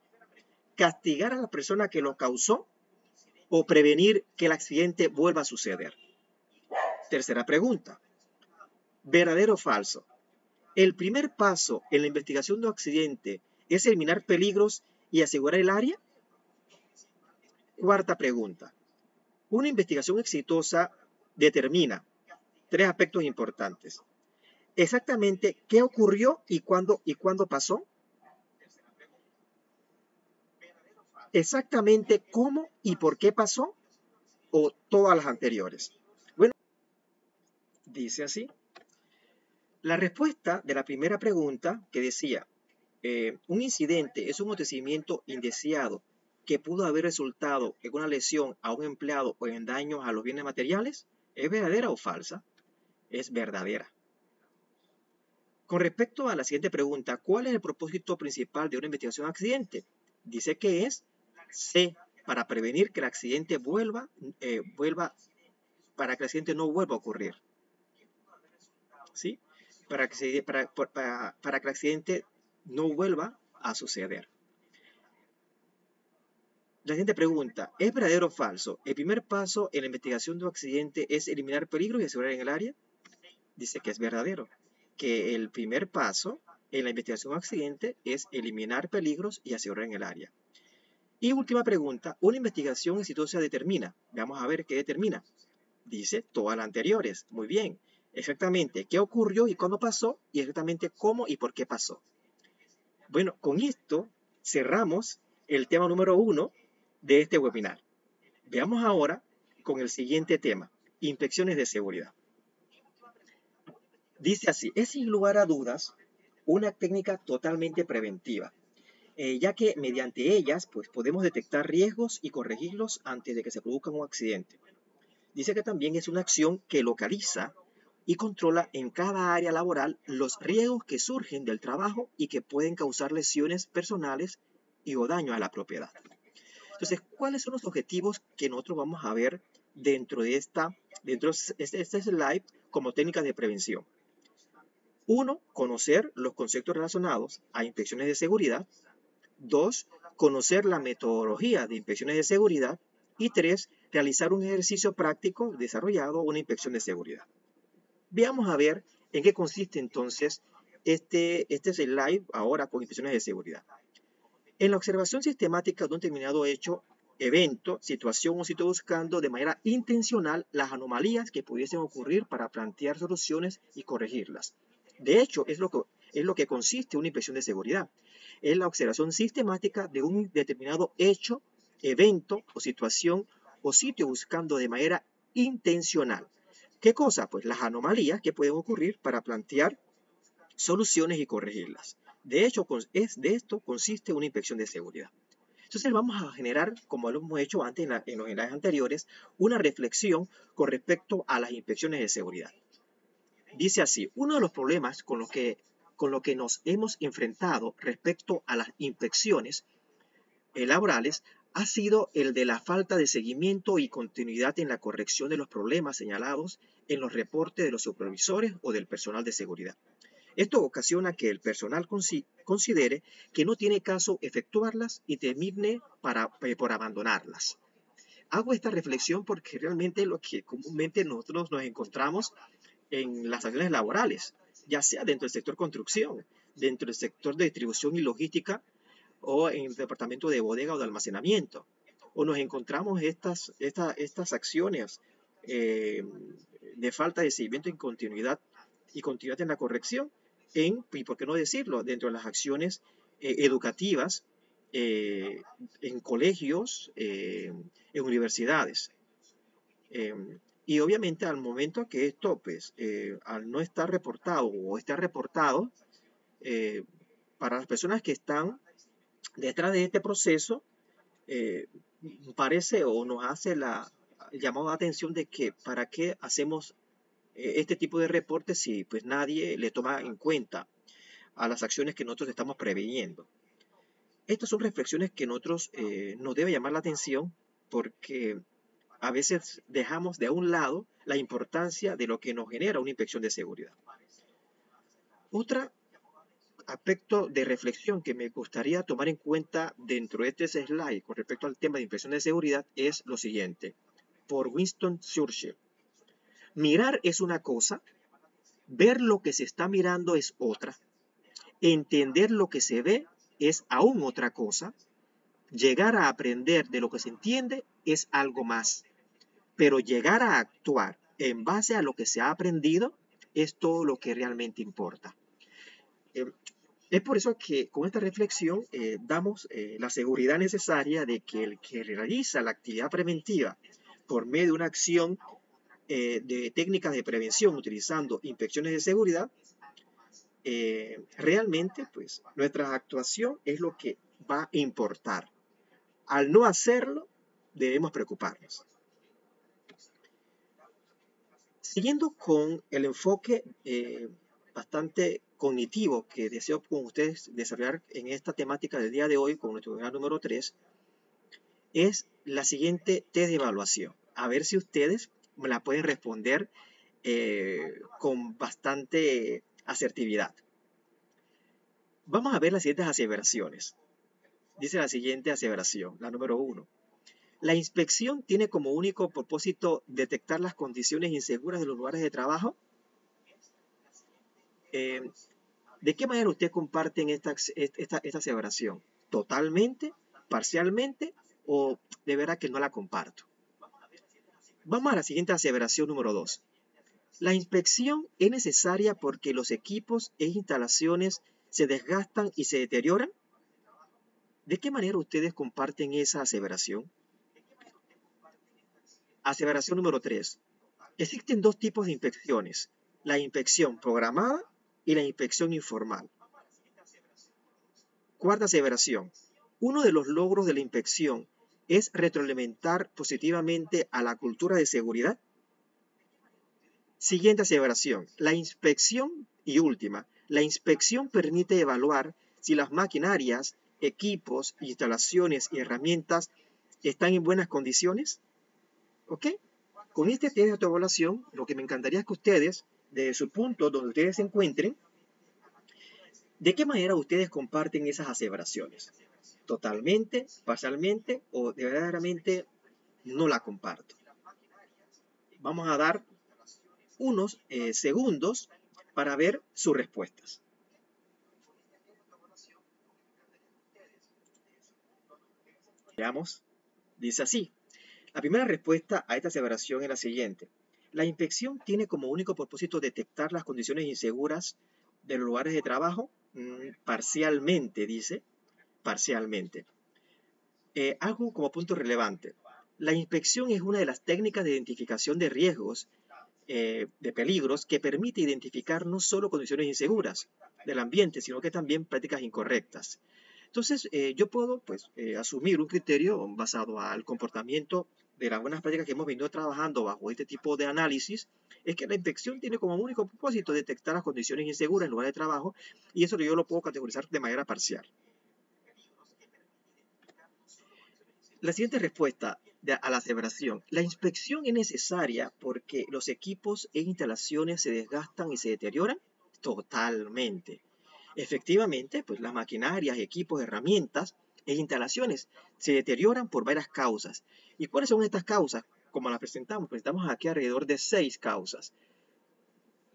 Speaker 1: ¿Castigar a la persona que lo causó? ¿O prevenir que el accidente vuelva a suceder? Tercera pregunta. ¿Verdadero o falso? ¿El primer paso en la investigación de un accidente es eliminar peligros y asegurar el área? Cuarta pregunta. Una investigación exitosa determina 3 aspectos importantes. Exactamente qué ocurrió y cuándo pasó. Exactamente cómo y por qué pasó, o todas las anteriores. Bueno, dice así. La respuesta de la primera pregunta que decía, un incidente es un acontecimiento indeseado que pudo haber resultado en una lesión a un empleado o en daños a los bienes materiales, ¿es verdadera o falsa? Es verdadera. Con respecto a la siguiente pregunta, ¿cuál es el propósito principal de una investigación de accidente? Dice que es C, para prevenir que el accidente para que el accidente no vuelva a ocurrir. ¿Sí? Para que el accidente no vuelva a suceder. La siguiente pregunta, ¿es verdadero o falso? ¿El primer paso en la investigación de un accidente es eliminar peligros y asegurar en el área? Dice que es verdadero, que el primer paso en la investigación de un accidente es eliminar peligros y asegurar en el área. Y última pregunta, ¿una investigación exitosa determina? Vamos a ver qué determina. Dice todas las anteriores. Muy bien. Exactamente qué ocurrió y cuándo pasó, y exactamente cómo y por qué pasó. Bueno, con esto cerramos el tema número 1 de este webinar. Veamos ahora con el siguiente tema, inspecciones de seguridad. Dice así, es sin lugar a dudas una técnica totalmente preventiva, ya que mediante ellas pues, podemos detectar riesgos y corregirlos antes de que se produzca un accidente. Dice que también es una acción que localiza y controla en cada área laboral los riesgos que surgen del trabajo y que pueden causar lesiones personales y o daño a la propiedad. Entonces, ¿cuáles son los objetivos que nosotros vamos a ver dentro de este slide como técnicas de prevención? 1. Conocer los conceptos relacionados a inspecciones de seguridad. 2. Conocer la metodología de inspecciones de seguridad. Y 3. Realizar un ejercicio práctico desarrollado una inspección de seguridad. Veamos a ver en qué consiste entonces este slide ahora con inspecciones de seguridad. En la observación sistemática de un determinado hecho, evento, situación o sitio buscando de manera intencional las anomalías que pudiesen ocurrir para plantear soluciones y corregirlas. De hecho, es lo que consiste una inspección de seguridad. Es la observación sistemática de un determinado hecho evento o situación o sitio buscando de manera intencional. ¿Qué cosa? Pues las anomalías que pueden ocurrir para plantear soluciones y corregirlas. De hecho, de esto consiste una inspección de seguridad. Entonces vamos a generar, como lo hemos hecho antes en los enlaces anteriores, una reflexión con respecto a las inspecciones de seguridad. Dice así, uno de los problemas con lo que nos hemos enfrentado respecto a las inspecciones laborales ha sido el de la falta de seguimiento y continuidad en la corrección de los problemas señalados en los reportes de los supervisores o del personal de seguridad. Esto ocasiona que el personal considere que no tiene caso efectuarlas y termine por abandonarlas. Hago esta reflexión porque realmente lo que comúnmente nosotros nos encontramos en las acciones laborales, ya sea dentro del sector construcción, dentro del sector de distribución y logística o en el departamento de bodega o de almacenamiento. O nos encontramos estas acciones de falta de seguimiento y continuidad en la corrección y por qué no decirlo, dentro de las acciones educativas en colegios, en universidades. Y obviamente al momento que esto, pues, al no estar reportado o estar reportado, para las personas que están detrás de este proceso, parece o nos hace el llamado de atención de que para qué hacemos este tipo de reportes si pues nadie le toma en cuenta a las acciones que nosotros estamos previniendo. Estas son reflexiones que nosotros nos debe llamar la atención porque a veces dejamos de a un lado la importancia de lo que nos genera una inspección de seguridad. Otro aspecto de reflexión que me gustaría tomar en cuenta dentro de este slide con respecto al tema de inspección de seguridad es lo siguiente, por Winston Churchill. Mirar es una cosa, ver lo que se está mirando es otra, entender lo que se ve es aún otra cosa, llegar a aprender de lo que se entiende es algo más, pero llegar a actuar en base a lo que se ha aprendido es todo lo que realmente importa. Es por eso que con esta reflexión damos la seguridad necesaria de que el que realiza la actividad preventiva por medio de una acción de técnicas de prevención utilizando inspecciones de seguridad, realmente pues nuestra actuación es lo que va a importar. Al no hacerlo, debemos preocuparnos. Siguiendo con el enfoque bastante cognitivo que deseo con ustedes desarrollar en esta temática del día de hoy con nuestro webinar número 3, es la siguiente test de evaluación. A ver si ustedes me la pueden responder con bastante asertividad. Vamos a ver las siguientes aseveraciones. Dice la siguiente aseveración, la número 1. La inspección tiene como único propósito detectar las condiciones inseguras de los lugares de trabajo. ¿De qué manera ustedes comparten esta aseveración? ¿Totalmente? ¿Parcialmente? ¿O de verdad que no la comparto? Vamos a la siguiente aseveración número 2. La inspección es necesaria porque los equipos e instalaciones se desgastan y se deterioran. ¿De qué manera ustedes comparten esa aseveración? Aseveración número 3. Existen dos tipos de inspecciones, la inspección programada y la inspección informal. Cuarta aseveración. Uno de los logros de la inspección es retroalimentar positivamente a la cultura de seguridad. Siguiente aseveración. La inspección, y última, la inspección permite evaluar si las maquinarias, equipos, instalaciones y herramientas están en buenas condiciones. ¿Ok? Con este test de autoevaluación, lo que me encantaría es que ustedes, de su punto donde ustedes se encuentren, ¿de qué manera ustedes comparten esas aseveraciones? ¿Totalmente, parcialmente o de verdaderamente no la comparto? Vamos a dar unos segundos para ver sus respuestas. Veamos, dice así. La primera respuesta a esta aseveración es la siguiente. La inspección tiene como único propósito detectar las condiciones inseguras de los lugares de trabajo. Parcialmente, dice. Parcialmente. Algo como punto relevante. La inspección es una de las técnicas de identificación de riesgos, de peligros, que permite identificar no solo condiciones inseguras del ambiente, sino que también prácticas incorrectas. Entonces, yo puedo asumir un criterio basado al comportamiento de las buenas prácticas que hemos venido trabajando bajo este tipo de análisis, es que la inspección tiene como único propósito detectar las condiciones inseguras en lugar de trabajo, y eso yo lo puedo categorizar de manera parcial. La siguiente respuesta a la aseveración. La inspección es necesaria porque los equipos e instalaciones se desgastan y se deterioran totalmente. Efectivamente, pues las maquinarias, equipos, herramientas e instalaciones se deterioran por varias causas. ¿Y cuáles son estas causas? Como las presentamos, presentamos aquí alrededor de 6 causas.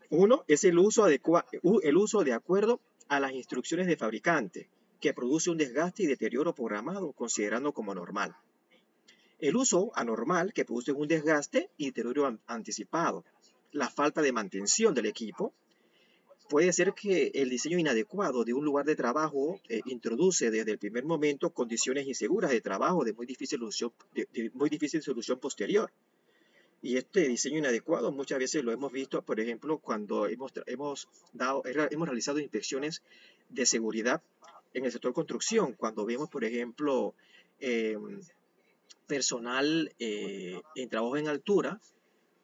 Speaker 1: Uno es el uso de acuerdo a las instrucciones de fabricante, que produce un desgaste y deterioro programado considerando como normal. El uso anormal, que produce un desgaste y deterioro anticipado. La falta de mantención del equipo. Puede ser que el diseño inadecuado de un lugar de trabajo introduce desde el primer momento condiciones inseguras de trabajo de muy difícil solución posterior. Y este diseño inadecuado muchas veces lo hemos visto, por ejemplo, cuando hemos realizado inspecciones de seguridad en el sector construcción, cuando vemos, por ejemplo, personal en trabajo en altura,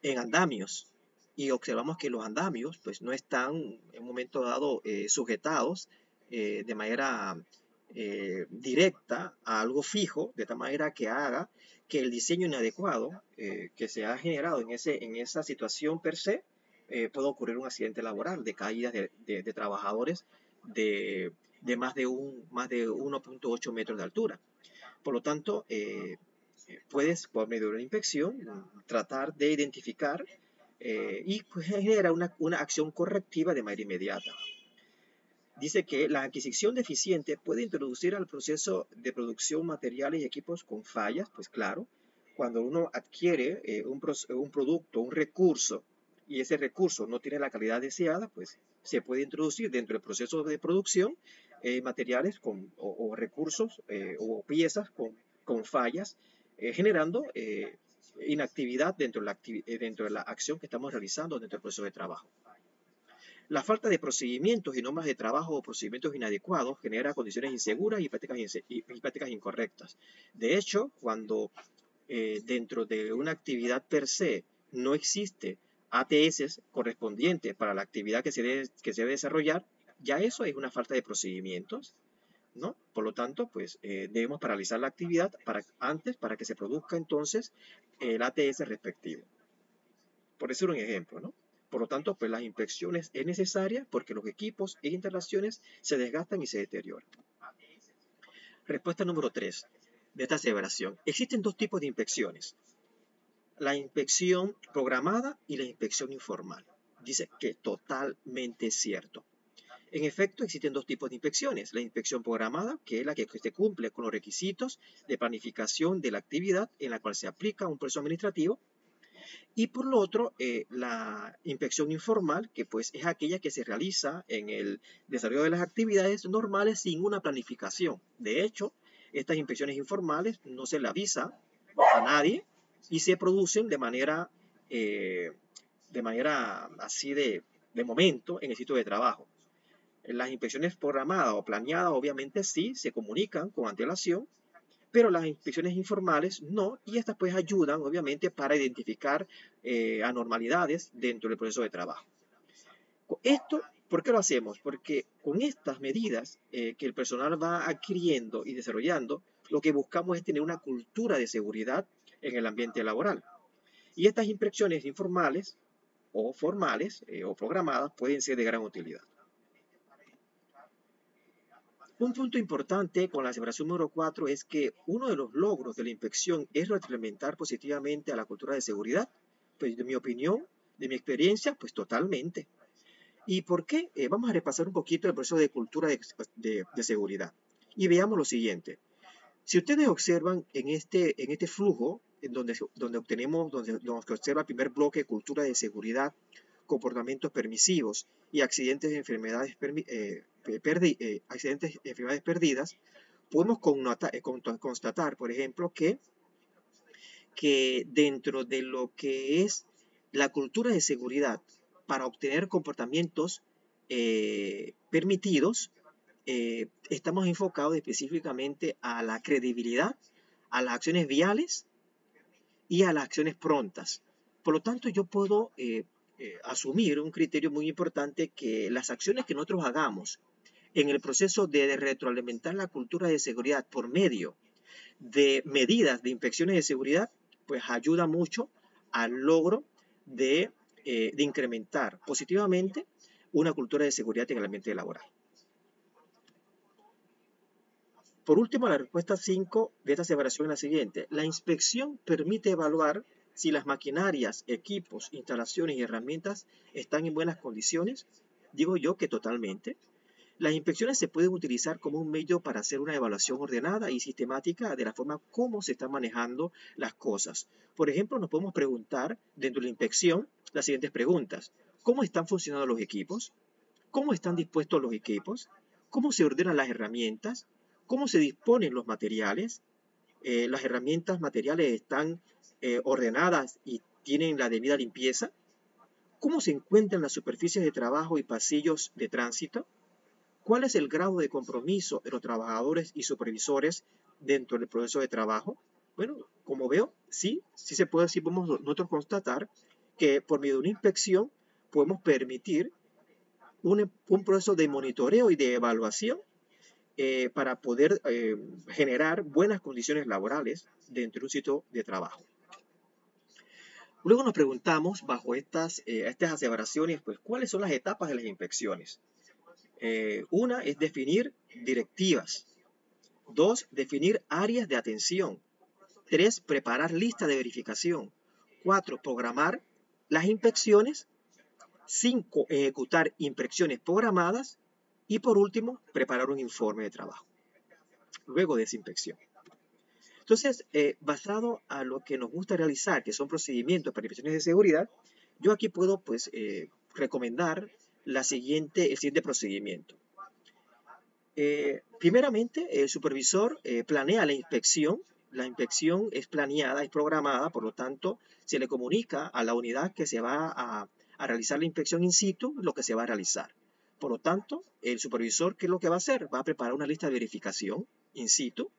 Speaker 1: en andamios, y observamos que los andamios pues no están en un momento dado sujetados de manera directa a algo fijo, de tal manera que haga que el diseño inadecuado que se ha generado en esa situación per se pueda ocurrir un accidente laboral de caídas de trabajadores de más de 1.8 metros de altura. Por lo tanto, puedes, por medio de una inspección, tratar de identificar y pues, genera una acción correctiva de manera inmediata. Dice que la adquisición deficiente puede introducir al proceso de producción materiales y equipos con fallas, pues claro, cuando uno adquiere un producto, un recurso, y ese recurso no tiene la calidad deseada, pues se puede introducir dentro del proceso de producción materiales o recursos o piezas con fallas, generando inactividad dentro de la acción que estamos realizando dentro del proceso de trabajo. La falta de procedimientos y normas de trabajo o procedimientos inadecuados genera condiciones inseguras y prácticas incorrectas. De hecho, cuando dentro de una actividad per se no existe ATS correspondiente para la actividad que se debe desarrollar, ya eso es una falta de procedimientos, ¿no? Por lo tanto, pues debemos paralizar la actividad para que se produzca entonces el ATS respectivo. Por decir un ejemplo, ¿no? Por lo tanto, pues las inspecciones es necesaria porque los equipos e instalaciones se desgastan y se deterioran. Respuesta número 3 de esta aseveración. Existen dos tipos de inspecciones. La inspección programada y la inspección informal. Dice que totalmente cierto. En efecto, existen dos tipos de inspecciones. La inspección programada, que es la que se cumple con los requisitos de planificación de la actividad en la cual se aplica un proceso administrativo. Y por lo otro, la inspección informal, que pues es aquella que se realiza en el desarrollo de las actividades normales sin una planificación. De hecho, estas inspecciones informales no se le avisa a nadie y se producen de manera así de momento en el sitio de trabajo. Las inspecciones programadas o planeadas obviamente sí se comunican con antelación, pero las inspecciones informales no, y estas pues ayudan obviamente para identificar anormalidades dentro del proceso de trabajo. Esto, ¿por qué lo hacemos? Porque con estas medidas que el personal va adquiriendo y desarrollando, lo que buscamos es tener una cultura de seguridad en el ambiente laboral. Y estas inspecciones informales o formales o programadas pueden ser de gran utilidad. Un punto importante con la aseveración número 4 es que uno de los logros de la inspección es retroalimentar positivamente a la cultura de seguridad. Pues de mi opinión, de mi experiencia, pues totalmente. ¿Y por qué? Vamos a repasar un poquito el proceso de cultura de seguridad. Y veamos lo siguiente. Si ustedes observan en este flujo, en donde se observa el primer bloque, cultura de seguridad, comportamientos permisivos y accidentes de enfermedades perdidas, podemos constatar, por ejemplo, que dentro de lo que es la cultura de seguridad para obtener comportamientos permitidos, estamos enfocados específicamente a la credibilidad, a las acciones viales y a las acciones prontas. Por lo tanto, yo puedo asumir un criterio muy importante, que las acciones que nosotros hagamos en el proceso de retroalimentar la cultura de seguridad por medio de medidas de inspecciones de seguridad, pues ayuda mucho al logro de incrementar positivamente una cultura de seguridad en el ambiente laboral. Por último, la respuesta 5 de esta aseveración es la siguiente: la inspección permite evaluar si las maquinarias, equipos, instalaciones y herramientas están en buenas condiciones. Digo yo que totalmente. Las inspecciones se pueden utilizar como un medio para hacer una evaluación ordenada y sistemática de la forma como se están manejando las cosas. Por ejemplo, nos podemos preguntar dentro de la inspección las siguientes preguntas: ¿cómo están funcionando los equipos? ¿Cómo están dispuestos los equipos? ¿Cómo se ordenan las herramientas? ¿Cómo se disponen los materiales? ¿Las herramientas materiales están ordenadas y tienen la debida limpieza? ¿Cómo se encuentran las superficies de trabajo y pasillos de tránsito? ¿Cuál es el grado de compromiso de los trabajadores y supervisores dentro del proceso de trabajo? Bueno, como veo, sí podemos nosotros constatar que por medio de una inspección podemos permitir un proceso de monitoreo y de evaluación para poder generar buenas condiciones laborales dentro de un sitio de trabajo. Luego nos preguntamos, bajo estas aseveraciones, pues, ¿cuáles son las etapas de las inspecciones? Una es definir directivas. 2, definir áreas de atención. 3, preparar lista de verificación. 4, programar las inspecciones. 5, ejecutar inspecciones programadas. Y por último, preparar un informe de trabajo luego de esa inspección. Entonces, basado a lo que nos gusta realizar, que son procedimientos para inspecciones de seguridad, yo aquí puedo pues recomendar el siguiente procedimiento. Primeramente, el supervisor planea la inspección. La inspección es planeada, es programada, por lo tanto, se le comunica a la unidad que se va a realizar la inspección in situ, lo que se va a realizar. Por lo tanto, el supervisor, ¿qué es lo que va a hacer? Va a preparar una lista de verificación in situ.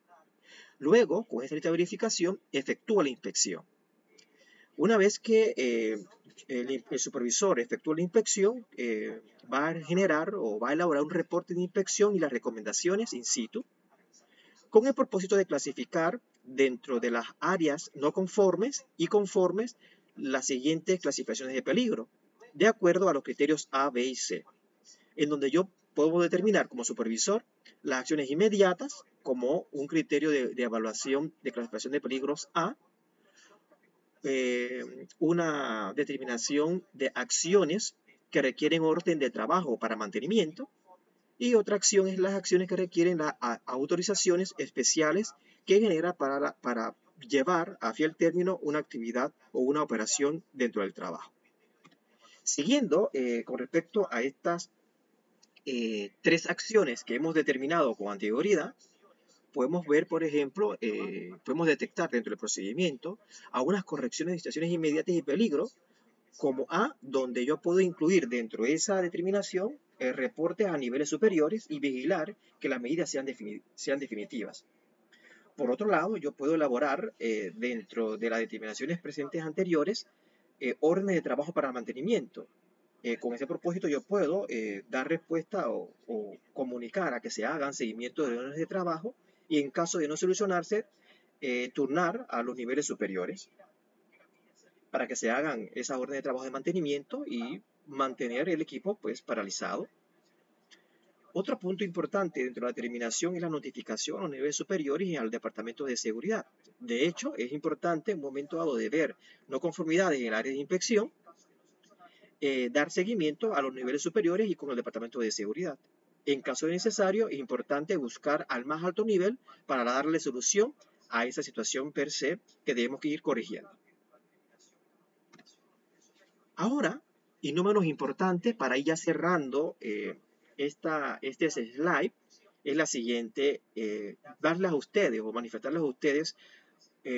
Speaker 1: Luego, con esta lista de verificación, efectúa la inspección. Una vez que el supervisor efectúa la inspección, va a generar o va a elaborar un reporte de inspección y las recomendaciones in situ, con el propósito de clasificar dentro de las áreas no conformes y conformes las siguientes clasificaciones de peligro, de acuerdo a los criterios A, B y C, en donde yo puedo determinar como supervisor las acciones inmediatas como un criterio de evaluación de clasificación de peligros A, una determinación de acciones que requieren orden de trabajo para mantenimiento, y otra acción es las acciones que requieren las autorizaciones especiales que genera para llevar a fiel término una actividad o una operación dentro del trabajo. Siguiendo con respecto a estas 3 acciones que hemos determinado con anterioridad, podemos ver, por ejemplo, podemos detectar dentro del procedimiento algunas correcciones de situaciones inmediatas y peligro, como A, donde yo puedo incluir dentro de esa determinación reportes a niveles superiores y vigilar que las medidas sean definitivas. Por otro lado, yo puedo elaborar dentro de las determinaciones presentes anteriores órdenes de trabajo para mantenimiento. Con ese propósito yo puedo dar respuesta o comunicar a que se hagan seguimiento de órdenes de trabajo y, en caso de no solucionarse, turnar a los niveles superiores para que se hagan esas órdenes de trabajo de mantenimiento y mantener el equipo pues paralizado. Otro punto importante dentro de la determinación es la notificación a los niveles superiores y al departamento de seguridad. De hecho, es importante en un momento dado de ver no conformidades en el área de inspección, dar seguimiento a los niveles superiores y con el departamento de seguridad. En caso de necesario, es importante buscar al más alto nivel para darle solución a esa situación per se que debemos ir corrigiendo. Ahora, y no menos importante, para ir ya cerrando este slide, es la siguiente: darles a ustedes o manifestarles a ustedes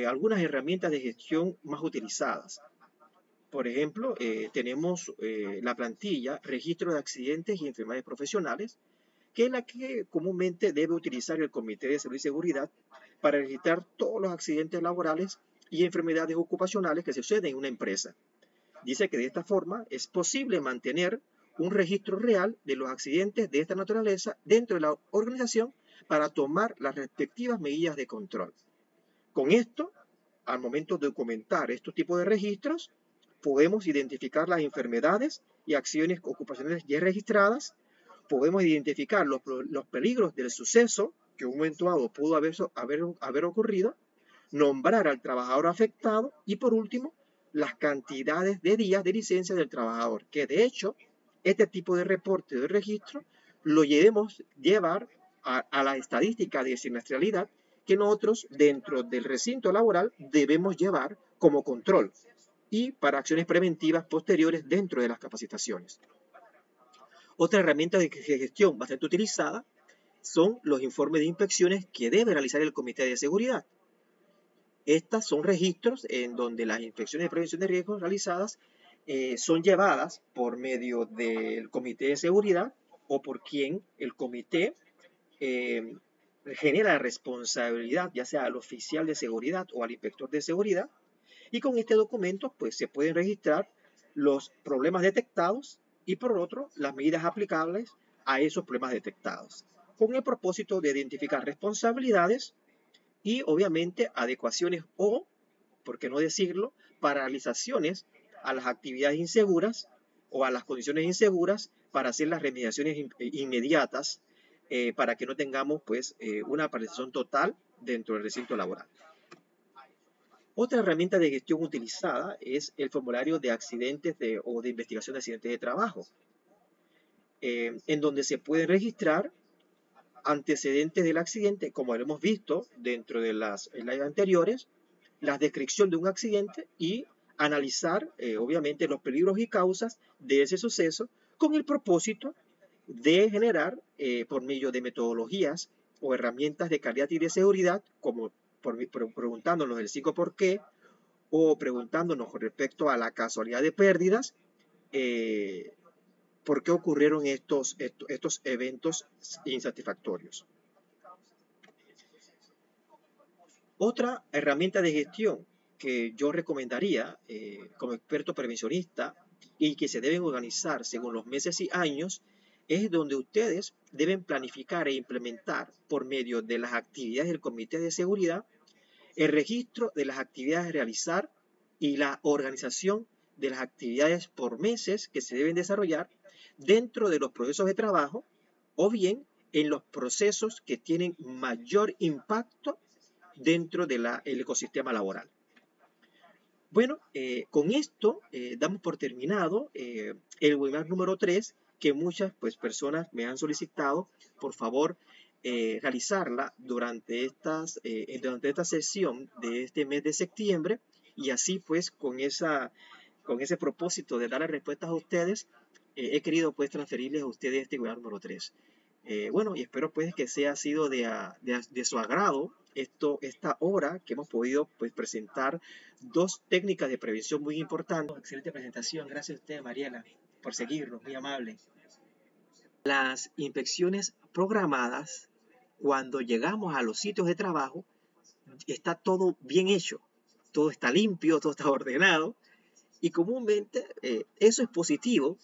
Speaker 1: algunas herramientas de gestión más utilizadas. Por ejemplo, tenemos la plantilla Registro de Accidentes y Enfermedades Profesionales, que es la que comúnmente debe utilizar el Comité de Salud y Seguridad para registrar todos los accidentes laborales y enfermedades ocupacionales que suceden en una empresa. Dice que de esta forma es posible mantener un registro real de los accidentes de esta naturaleza dentro de la organización para tomar las respectivas medidas de control. Con esto, al momento de documentar estos tipos de registros, podemos identificar las enfermedades y acciones ocupacionales ya registradas, podemos identificar los peligros del suceso que en un momento dado pudo haber ocurrido, nombrar al trabajador afectado y, por último, las cantidades de días de licencia del trabajador, que de hecho, este tipo de reporte de registro lo debemos llevar a la estadística de siniestralidad que nosotros dentro del recinto laboral debemos llevar como control y para acciones preventivas posteriores dentro de las capacitaciones. Otra herramienta de gestión bastante utilizada son los informes de inspecciones que debe realizar el Comité de Seguridad. Estas son registros en donde las inspecciones de prevención de riesgos realizadas son llevadas por medio del Comité de Seguridad o por quien el comité genera la responsabilidad, ya sea al oficial de seguridad o al inspector de seguridad, y con este documento pues se pueden registrar los problemas detectados y por otro las medidas aplicables a esos problemas detectados, con el propósito de identificar responsabilidades y obviamente adecuaciones o, por qué no decirlo, paralizaciones a las actividades inseguras o a las condiciones inseguras para hacer las remediaciones inmediatas para que no tengamos pues una paralización total dentro del recinto laboral. Otra herramienta de gestión utilizada es el formulario de accidentes o de investigación de accidentes de trabajo, en donde se puede registrar antecedentes del accidente, como lo hemos visto dentro de las slides anteriores, la descripción de un accidente y analizar, obviamente, los peligros y causas de ese suceso con el propósito de generar, por medio de metodologías o herramientas de calidad y de seguridad, como preguntándonos el 5 por qué, o preguntándonos con respecto a la casualidad de pérdidas, por qué ocurrieron estos eventos insatisfactorios. Otra herramienta de gestión que yo recomendaría como experto prevencionista y que se deben organizar según los meses y años es donde ustedes deben planificar e implementar por medio de las actividades del Comité de Seguridad el registro de las actividades a realizar y la organización de las actividades por meses que se deben desarrollar dentro de los procesos de trabajo o bien en los procesos que tienen mayor impacto dentro del ecosistema laboral. Bueno, con esto damos por terminado el webinar número 3 que muchas personas me han solicitado, por favor, realizarla durante esta sesión de este mes de septiembre y así pues con ese propósito de dar respuestas a ustedes, he querido pues transferirles a ustedes este webinar número 3. Bueno, y espero pues que sea sido de su agrado esta hora que hemos podido pues presentar dos técnicas de prevención muy importantes. Excelente presentación, gracias a usted, Mariela, por seguirnos, muy amable. Las inspecciones programadas, cuando llegamos a los sitios de trabajo, está todo bien hecho, todo está limpio, todo está ordenado y comúnmente eso es positivo.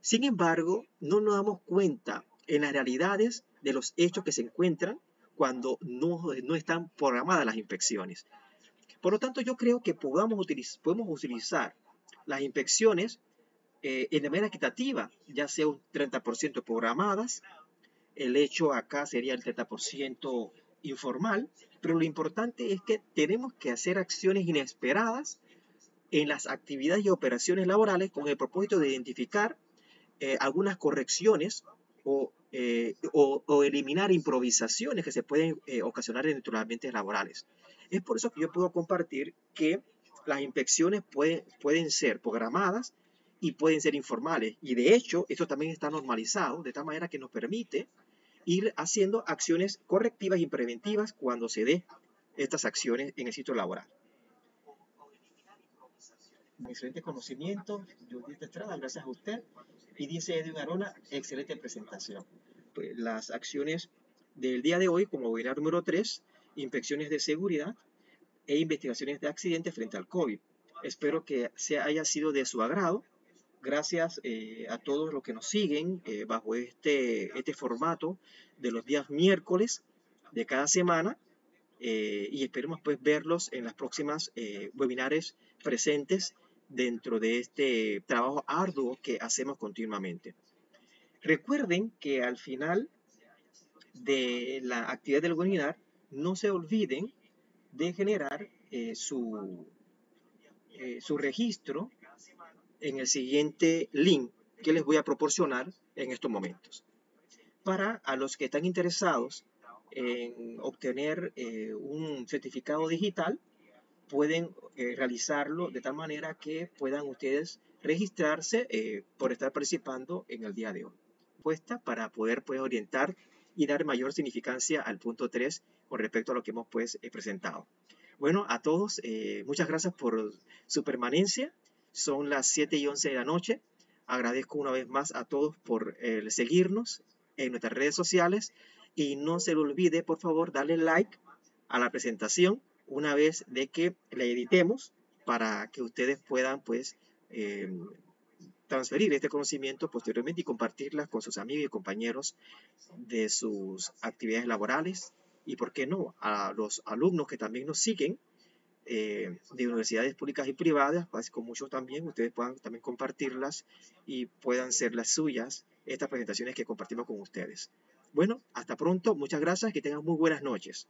Speaker 1: Sin embargo, no nos damos cuenta en las realidades de los hechos que se encuentran cuando no están programadas las inspecciones. Por lo tanto, yo creo que podemos utilizar las inspecciones de manera equitativa, ya sea un 30% programadas, el hecho acá sería el 30% informal, pero lo importante es que tenemos que hacer acciones inesperadas en las actividades y operaciones laborales con el propósito de identificar algunas correcciones o eliminar improvisaciones que se pueden ocasionar dentro de los ambientes laborales. Es por eso que yo puedo compartir que las inspecciones pueden ser programadas y pueden ser informales. Y de hecho, esto también está normalizado de tal manera que nos permite ir haciendo acciones correctivas y preventivas cuando se dé estas acciones en el sitio laboral. Excelente conocimiento, Judith Estrada, gracias a usted. Y dice Edwin Arona, excelente presentación. Pues las acciones del día de hoy, como webinar número 3, inspecciones de seguridad e investigaciones de accidentes frente al COVID. Espero que haya sido de su agrado. Gracias a todos los que nos siguen bajo este formato de los días miércoles de cada semana. Y esperemos pues verlos en las próximas webinares presentes dentro de este trabajo arduo que hacemos continuamente. Recuerden que al final de la actividad del webinar no se olviden de generar su registro en el siguiente link que les voy a proporcionar en estos momentos. Para a los que están interesados en obtener un certificado digital, pueden realizarlo de tal manera que puedan ustedes registrarse por estar participando en el día de hoy. Para poder orientar y dar mayor significancia al punto 3 con respecto a lo que hemos presentado. Bueno, a todos, muchas gracias por su permanencia. Son las 7:11 de la noche. Agradezco una vez más a todos por seguirnos en nuestras redes sociales. Y no se le olvide, por favor, darle like a la presentación una vez de que la editemos para que ustedes puedan, transferir este conocimiento posteriormente y compartirlas con sus amigos y compañeros de sus actividades laborales y, por qué no, a los alumnos que también nos siguen de universidades públicas y privadas, pues con muchos también, ustedes puedan también compartirlas y puedan ser las suyas estas presentaciones que compartimos con ustedes. Bueno, hasta pronto, muchas gracias, que tengan muy buenas noches.